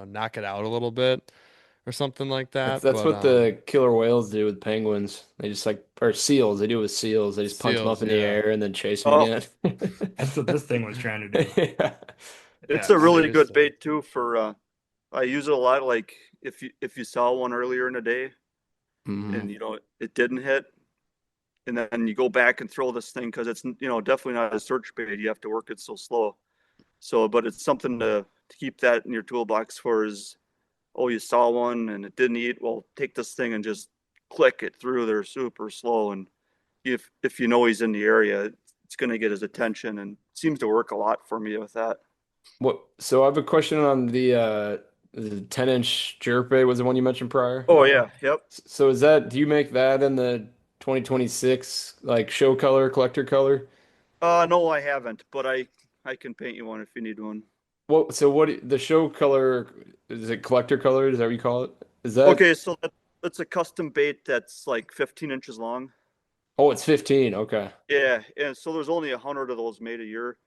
S2: knock it out a little bit or something like
S3: That's
S2: that.
S3: that's
S2: But
S3: what the killer whales do with penguins. They just or seals. They do it with seals. They just punch them up
S2: seals,
S3: in the
S2: yeah,
S3: air and then chase them
S5: oh,
S3: again.
S4: That's what this thing was trying to do.
S3: Yeah.
S5: it's
S4: Yeah,
S5: a really good
S4: seriously.
S5: bait too for. I use it a lot. Like if you saw one earlier in the day
S3: Hmm.
S5: and it didn't hit, and then you go back and throw this thing because it's definitely not a search bait. You have to work it so slow. So, but it's something to keep that in your toolbox for is, oh, you saw one and it didn't eat. Well, take this thing and just click it through there super slow. And if you know he's in the area, it's going to get his attention, and it seems to work a lot for me with that.
S3: So I have a question on the 10-inch jerkbait was the one you mentioned prior.
S5: Oh yeah, yep.
S3: So do you make that in the 2026 like show color, collector color?
S5: No, I haven't, but I can paint you one if you need one.
S3: The show color, is it collector color? Is that what you call it? Is that
S5: Okay, so that's a custom bait that's like 15 inches long.
S3: Oh, it's 15. Okay.
S5: Yeah, and so there's only 100 of those made a year.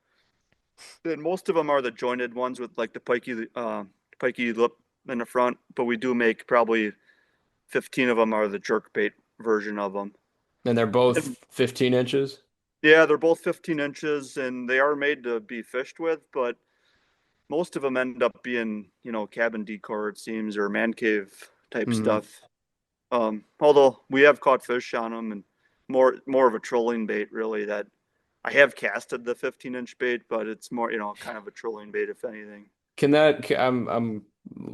S5: And most of them are the jointed ones with like the pikey lip in the front, but we do make probably 15 of them are the jerk bait version of them.
S3: And they're both 15 inches?
S5: Yeah, they're both 15 inches and they are made to be fished with, but most of them end up being, cabin decor, it seems, or man cave type
S3: Hmm.
S5: stuff. Although we have caught fish on them and more of a trolling bait, really. That I have casted the 15-inch bait, but it's more, kind of a trolling bait, if anything.
S3: I'm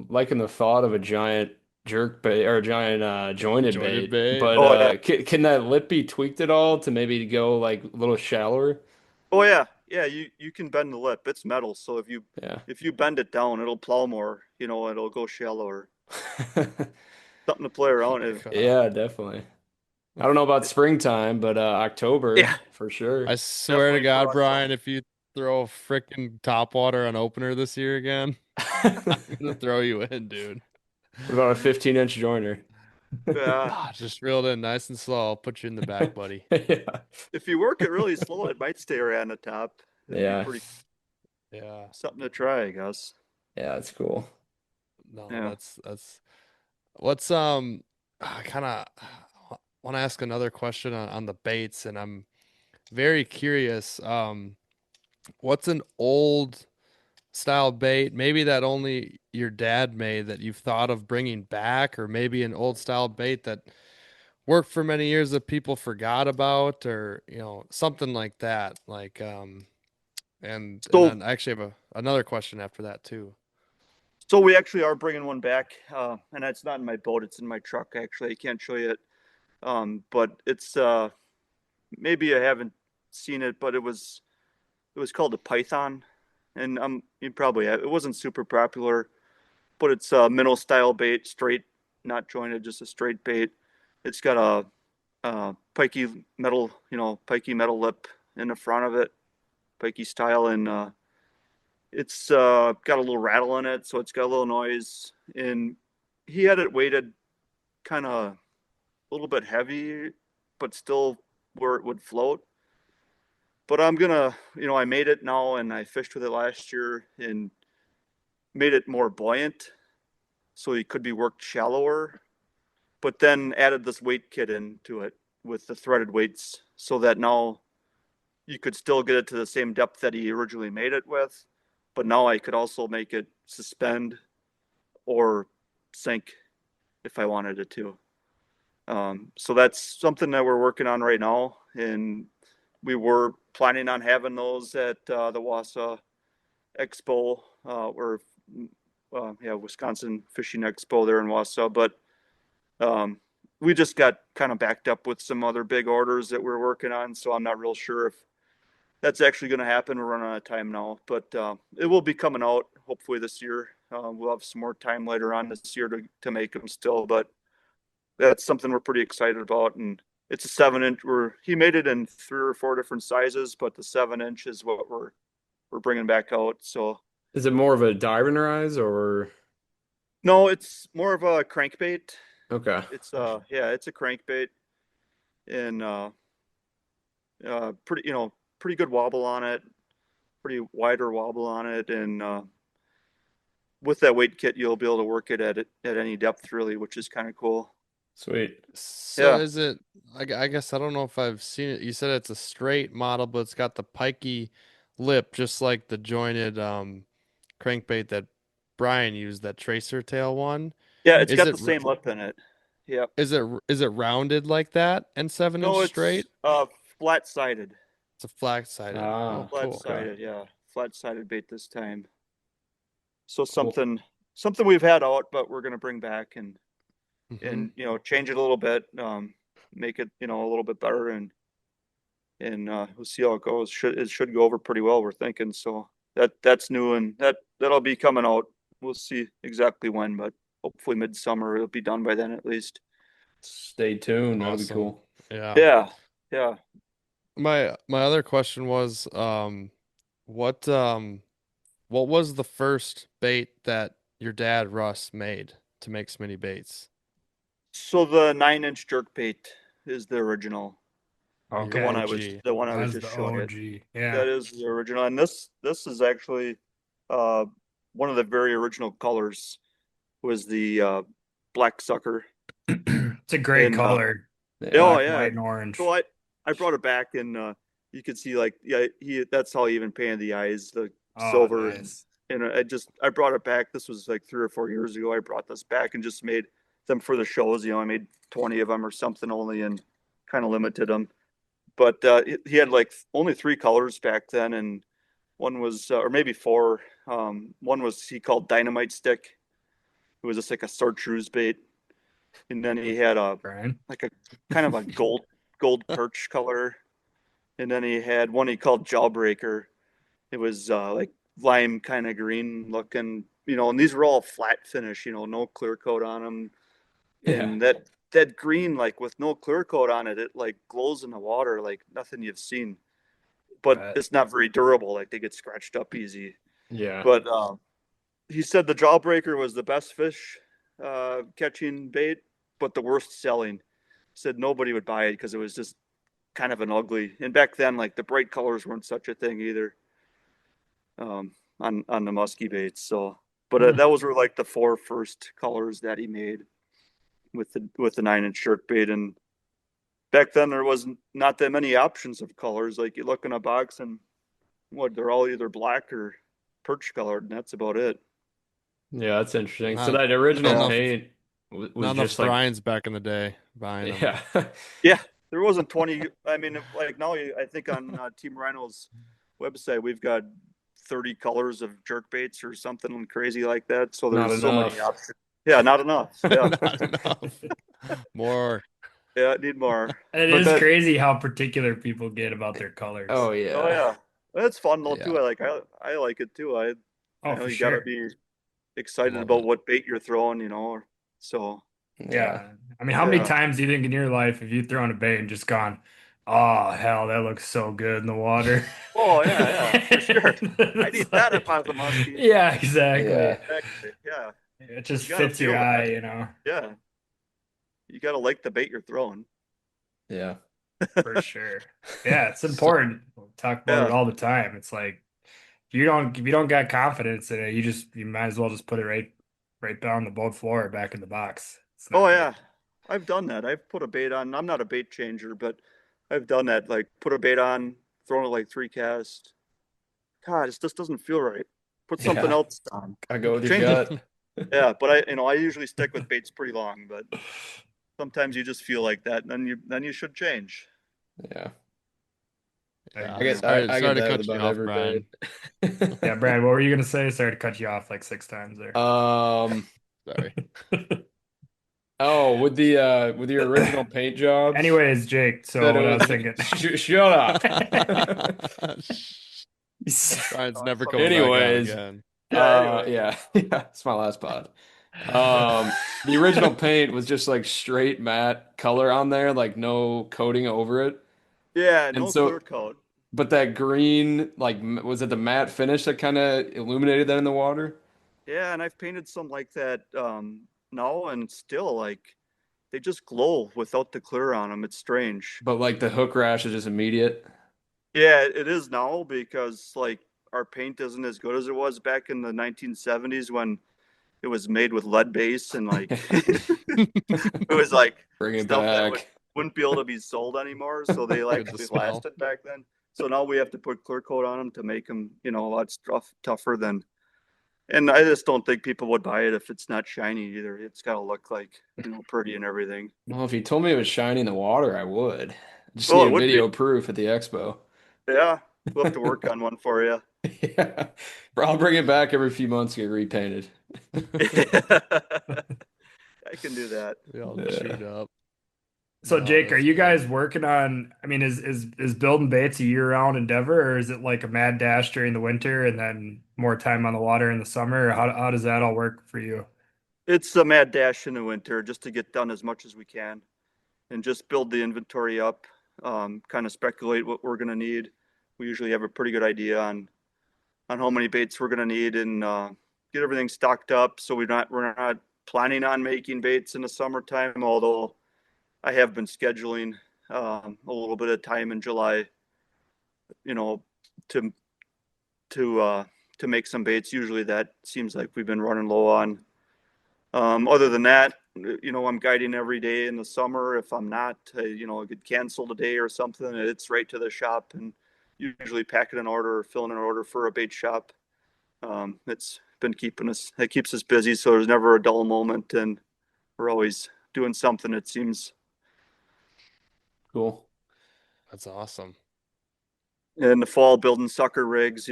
S3: liking the thought of a giant jerk bait or a giant jointed
S2: Jointed
S3: bait,
S2: bait.
S3: but
S5: Oh, yeah.
S3: can that lip be tweaked at all to maybe go like a little shallower?
S5: Oh, yeah. Yeah, you can bend the lip. It's metal, so
S3: Yeah.
S5: if you bend it down, it'll plow more, it'll go shallower. Something to play around with.
S2: Okay.
S3: Yeah, definitely. I don't know about springtime, but October
S5: Yeah,
S3: for sure.
S2: I swear to
S5: definitely for
S2: God,
S5: us.
S2: Brian, if you throw a freaking topwater on opener this year again, I'm gonna throw you in, dude.
S3: What about a 15-inch joiner?
S5: Yeah.
S2: Ah, just reel it in nice and slow. I'll put you in the back, buddy.
S3: Yeah.
S5: If you work it really slow, it might stay right on the top. It'd be
S3: Yeah.
S5: pretty
S2: Yeah.
S5: something to try, I guess.
S3: Yeah, that's cool.
S2: No,
S5: Yeah.
S2: that's what's I kind of want to ask another question on the baits, and I'm very curious. What's an old style bait, maybe that only your dad made that you've thought of bringing back, or maybe an old style bait that worked for many years that people forgot about, or something like that. Like and
S5: So
S2: then I actually have another question after that too.
S5: so we actually are bringing one back, and it's not in my boat. It's in my truck. Actually, I can't show you it. But it's maybe I haven't seen it, but it was called a Python, and you probably have. It wasn't super popular, but it's a minnow style bait, straight, not jointed, just a straight bait. It's got pikey metal lip in the front of it, pikey style, and it's got a little rattle in it, so it's got a little noise. And he had it weighted kind of a little bit heavy, but still where it would float. But I made it now, and I fished with it last year and made it more buoyant, so he could be worked shallower. But then added this weight kit into it with the threaded weights, so that now you could still get it to the same depth that he originally made it with. But now I could also make it suspend or sink if I wanted it to. So that's something that we're working on right now, and we were planning on having those at the Wausau Expo, or Wisconsin Fishing Expo there in Wausau, but um, we just got kind of backed up with some other big orders that we're working on, so I'm not real sure if that's actually going to happen. We're running out of time now, but it will be coming out hopefully this year. We'll have some more time later on this year to make them still, but that's something we're pretty excited about. And it's a 7-inch. He made it in 3 or 4 different sizes, but the 7-inch is what we're bringing back out. So
S3: Is it more of a diving rise or
S5: no, it's more of a crankbait.
S3: okay?
S5: It's a crankbait, and pretty good wobble on it, pretty wider wobble on it, and with that weight kit, you'll be able to work it at any depth really, which is kind of cool.
S3: Sweet.
S2: So
S5: Yeah,
S2: is it? I guess I don't know if I've seen it. You said it's a straight model, but it's got the pikey lip, just like the jointed crankbait that Brian used, that tracer tail one.
S5: yeah, it's
S2: Is
S5: got
S2: it
S5: the same lip in it. Yep.
S2: is it rounded like that and 7 inch
S5: No, it's
S2: straight?
S5: flat sided.
S2: It's a flat sided. Oh,
S3: Ah,
S5: Flat
S2: cool.
S3: okay.
S5: sided, yeah, flat sided bait this time. So
S3: Cool.
S5: something we've had out, but we're gonna bring back and
S2: Hmm.
S5: change it a little bit, make it a little bit better, and we'll see how it goes. It should go over pretty well, we're thinking. So that's new, and that'll be coming out. We'll see exactly when, but hopefully midsummer it'll be done by then at least.
S3: Stay tuned. That'll be
S2: Awesome.
S3: cool.
S2: Yeah.
S5: Yeah, yeah.
S2: My other question was, what um what was the first bait that your dad Russ made to make Smitty baits?
S5: So the 9-inch jerk bait is the original,
S2: Your
S4: Okay.
S5: the one I was
S4: That's
S5: just
S4: the
S5: showing you.
S4: OG. Yeah.
S5: That is the original, and this is actually uh, one of the very original colors was the black sucker.
S4: It's a great
S5: And
S4: color.
S3: Yeah.
S5: oh
S4: Black,
S5: yeah,
S4: white, and orange.
S5: so I brought it back, and You could see like, yeah, that's how he even painted the eyes, the
S4: Oh,
S5: silver.
S4: nice.
S5: And I brought it back. This was like 3 or 4 years ago. I brought this back and just made them for the shows. I made 20 of them or something only, and kind of limited them. But he had like only 3 colors back then, and one was, or maybe 4. One was he called Dynamite Stick. It was just like a chartreuse bait, and then he had
S4: Brian.
S5: like a kind of a gold perch color, and then he had one he called Jawbreaker. It was like lime kind of green looking, and these were all flat finish, no clear coat on them.
S3: Yeah.
S5: And that green, like with no clear coat on it, it like glows in the water like nothing you've seen. But
S4: Bet.
S5: it's not very durable. Like they get scratched up easy.
S3: Yeah.
S5: But he said the Jawbreaker was the best fish catching bait, but the worst selling. Said nobody would buy it because it was just kind of an ugly. And back then, like the bright colors weren't such a thing either. On the musky baits. So, but those were like the 4 first colors that he made with the 9-inch jerk bait. And back then there wasn't not that many options of colors. Like you look in a box and they're all either black or perch colored, and that's about it.
S3: Yeah, that's interesting. So
S2: Not,
S3: that original
S2: not enough,
S3: paint
S2: not
S3: was
S2: enough
S3: just like,
S2: Brian's back in the day buying them.
S3: yeah.
S5: Yeah, there wasn't 20. I mean, like now I think on Team Rhino's website we've got 30 colors of jerk baits or something crazy like that. So
S3: Not
S5: there's so many
S3: enough.
S5: options. Yeah, not enough. Yeah,
S2: Not enough. More.
S5: yeah, I need more.
S4: It
S3: But
S4: is
S3: that-
S4: crazy how particular people get about their colors.
S3: Oh
S5: Oh
S3: yeah.
S5: yeah, that's fun though
S2: Yeah.
S5: too. I like it too. I
S4: Oh,
S5: know
S4: for
S5: you
S4: sure.
S5: gotta be excited
S2: Love
S5: about
S2: it.
S5: what bait you're throwing. So
S4: Yeah. I mean, how many
S5: Yeah.
S4: times do you think in your life have you thrown a bait and just gone, oh, hell, that looks so good in the water?
S5: Oh yeah, for sure. I
S4: It's
S5: need that if
S4: like-
S5: I was a muskie.
S4: yeah, exactly.
S3: Yeah.
S5: Exactly. Yeah,
S4: It just
S5: you gotta
S4: fits your
S5: feel
S4: eye,
S5: that. Yeah, you gotta like the bait you're throwing.
S3: Yeah.
S4: for sure. Yeah, it's
S2: So-
S4: important. We talk about it
S5: Yeah.
S4: all the time. It's like if you don't got confidence in it, you might as well just put it right down the boat floor back in the box. It's not
S5: Oh
S4: good.
S5: yeah, I've done that. I've put a bait on. I'm not a bait changer, but I've done that. Like put a bait on, thrown it like 3 casts. God, it just doesn't feel right. Put something
S3: Yeah.
S5: else on.
S3: Gotta go with your
S5: Change it.
S3: gut.
S5: Yeah, but I usually stick with baits pretty long, but sometimes you just feel like that, and then you should change.
S3: Yeah.
S2: Yeah.
S3: I get
S2: Sorry
S3: I
S2: to
S3: get that
S2: cut
S3: with
S2: you
S3: about
S2: off,
S3: every
S2: Brian.
S3: bait.
S4: Yeah, Brad, what were you gonna say? Sorry to cut you off like 6 times there.
S2: Sorry.
S3: Oh, with your original paint jobs.
S4: Anyways, Jake, so
S3: that
S4: what
S3: it
S4: I was
S3: was-
S4: thinking.
S3: Shut up.
S2: Brian's never
S5: Oh,
S2: coming
S3: anyways.
S2: back on again.
S5: Anyway.
S3: Yeah, it's my last pod. The original paint was just like straight matte color on there, like no coating over it.
S5: Yeah,
S3: And
S5: no
S3: so-
S5: clear coat.
S3: But that green, like, was it the matte finish that kind of illuminated that in the water?
S5: Yeah, and I've painted some like that now, and still like they just glow without the clear on them. It's strange.
S3: But like the hook rash is just immediate.
S5: Yeah, it is now because like our paint isn't as good as it was back in the 1970s when it was made with lead base and like it was like
S3: Bring it
S5: stuff that
S3: back.
S5: wouldn't be able to be sold anymore. So they
S2: Good to
S5: actually
S2: smell.
S5: lasted back then. So now we have to put clear coat on them to make them, a lot tougher than. And I just don't think people would buy it if it's not shiny either. It's got to look like, pretty and everything.
S3: Well, if you told me it was shiny in the water, I would. Just
S5: Oh, it
S3: need a
S5: would be.
S3: video proof at the expo.
S5: Yeah, we'll have to work on one for you.
S3: Yeah. I'll bring it back every few months to get repainted.
S5: I can do that.
S2: We all
S3: Yeah.
S2: chewed up.
S4: So
S2: No,
S4: Jake, are
S2: that's
S4: you
S2: good.
S4: guys working on, I mean, is building baits a year-round endeavor, or is it like a mad dash during the winter and then more time on the water in the summer? Or how does that all work for you?
S5: It's a mad dash in the winter just to get done as much as we can and just build the inventory up, kind of speculate what we're going to need. We usually have a pretty good idea on how many baits we're going to need and get everything stocked up. So we're not planning on making baits in the summertime, although I have been scheduling a little bit of time in July, to make some baits. Usually that seems like we've been running low on. Other than that, I'm guiding every day in the summer. If I'm not, I get canceled a day or something. It's right to the shop and usually packing an order or filling an order for a bait shop. It's been it keeps us busy, so there's never a dull moment, and we're always doing something, it seems.
S3: Cool.
S2: That's awesome.
S5: In the fall, building sucker rigs,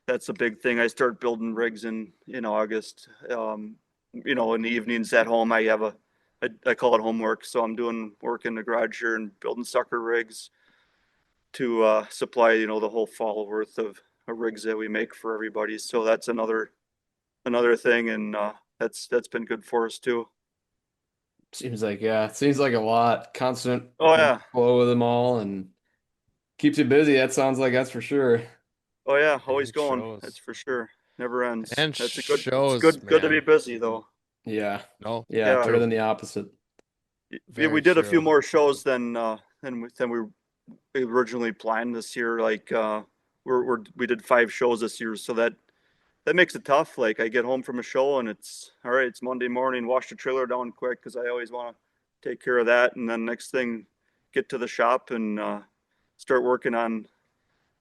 S5: that's a big thing. I start building rigs in August. In the evenings at home, I call it homework. So I'm doing work in the garage here and building sucker rigs to supply, the whole fall worth of rigs that we make for everybody. So that's another thing, and that's been good for us too.
S3: Seems like a lot. Constant
S5: Oh yeah,
S3: flow of them all and keeps you busy. That sounds like that's for sure.
S5: oh yeah, always
S2: It
S5: going.
S2: shows.
S5: That's for sure. Never ends.
S2: And
S5: That's It's
S2: shows,
S5: good to be
S2: man.
S5: busy though.
S3: Yeah.
S2: No,
S3: Yeah,
S5: Yeah.
S3: better than the opposite.
S5: Yeah, we
S2: very
S5: did a few
S2: true.
S5: more shows than we originally planned this year. Like we did 5 shows this year, so that makes it tough. Like I get home from a show and it's all right. It's Monday morning. Wash the trailer down quick because I always want to take care of that. And then next thing, get to the shop and start working on.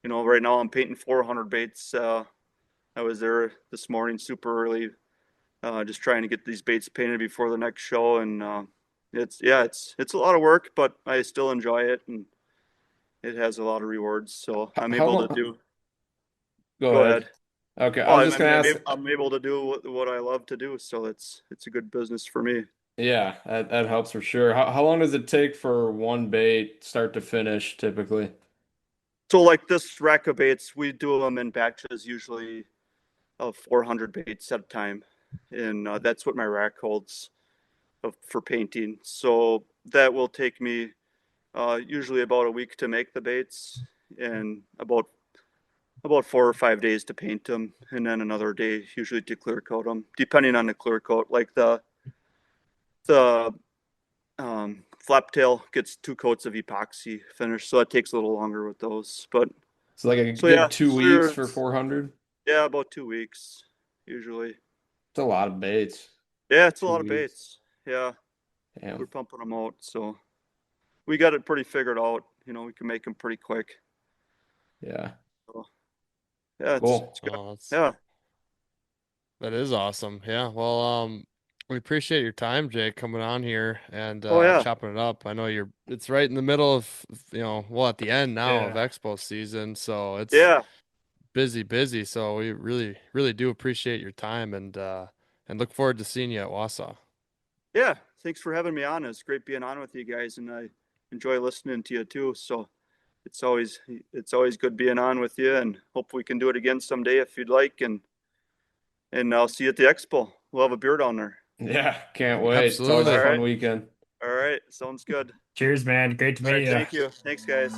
S5: Right now I'm painting 400 baits. I was there this morning super early, just trying to get these baits painted before the next show. And it's a lot of work, but I still enjoy it and it has a lot of rewards. So I'm
S3: How
S5: able to
S3: long?
S5: do.
S3: Go
S5: Go
S3: ahead.
S5: ahead.
S3: Okay, I
S5: Well,
S3: was just gonna ask.
S5: I'm able to do what I love to do, so it's a good business for me.
S3: Yeah, that helps for sure. How long does it take for one bait, start to finish, typically?
S5: So like this rack of baits, we do them in batches, usually of 400 baits at a time, and that's what my rack holds for painting. So that will take me usually about a week to make the baits, and about 4 or 5 days to paint them, and then another day usually to clear coat them, depending on the clear coat. Like the flap tail gets 2 coats of epoxy finish, so it takes a little longer with those. But
S3: It's like a
S5: so yeah,
S3: good 2 weeks for 400.
S5: yeah, about 2 weeks usually.
S3: It's a lot of baits.
S5: Yeah, it's a lot of
S3: 2 weeks.
S5: baits. Yeah, we're
S3: Damn.
S5: pumping them out, so we got it pretty figured out. We can make them pretty quick.
S3: Yeah.
S5: So, yeah,
S3: Cool.
S5: it's good.
S2: Oh,
S5: Yeah.
S2: that is awesome. Yeah. Well, we appreciate your time, Jake, coming on here and
S5: Oh yeah.
S2: chopping it up. I know it's right in the middle of, at the end now of
S4: Yeah.
S2: Expo season, so it's
S5: Yeah.
S2: busy. So we really, really do appreciate your time and look forward to seeing you at Wausau.
S5: Yeah. Thanks for having me on. It's great being on with you guys, and I enjoy listening to you too. So it's always good being on with you, and hope we can do it again someday if you'd like. And I'll see you at the expo. We'll have a beer down there.
S3: Yeah, can't wait. It's always
S2: Absolutely.
S3: a
S5: All
S3: fun
S5: right.
S3: weekend.
S5: All right. Sounds good.
S4: Cheers, man. Great to
S5: All
S4: meet
S5: right.
S4: you.
S5: Thank you. Thanks, guys.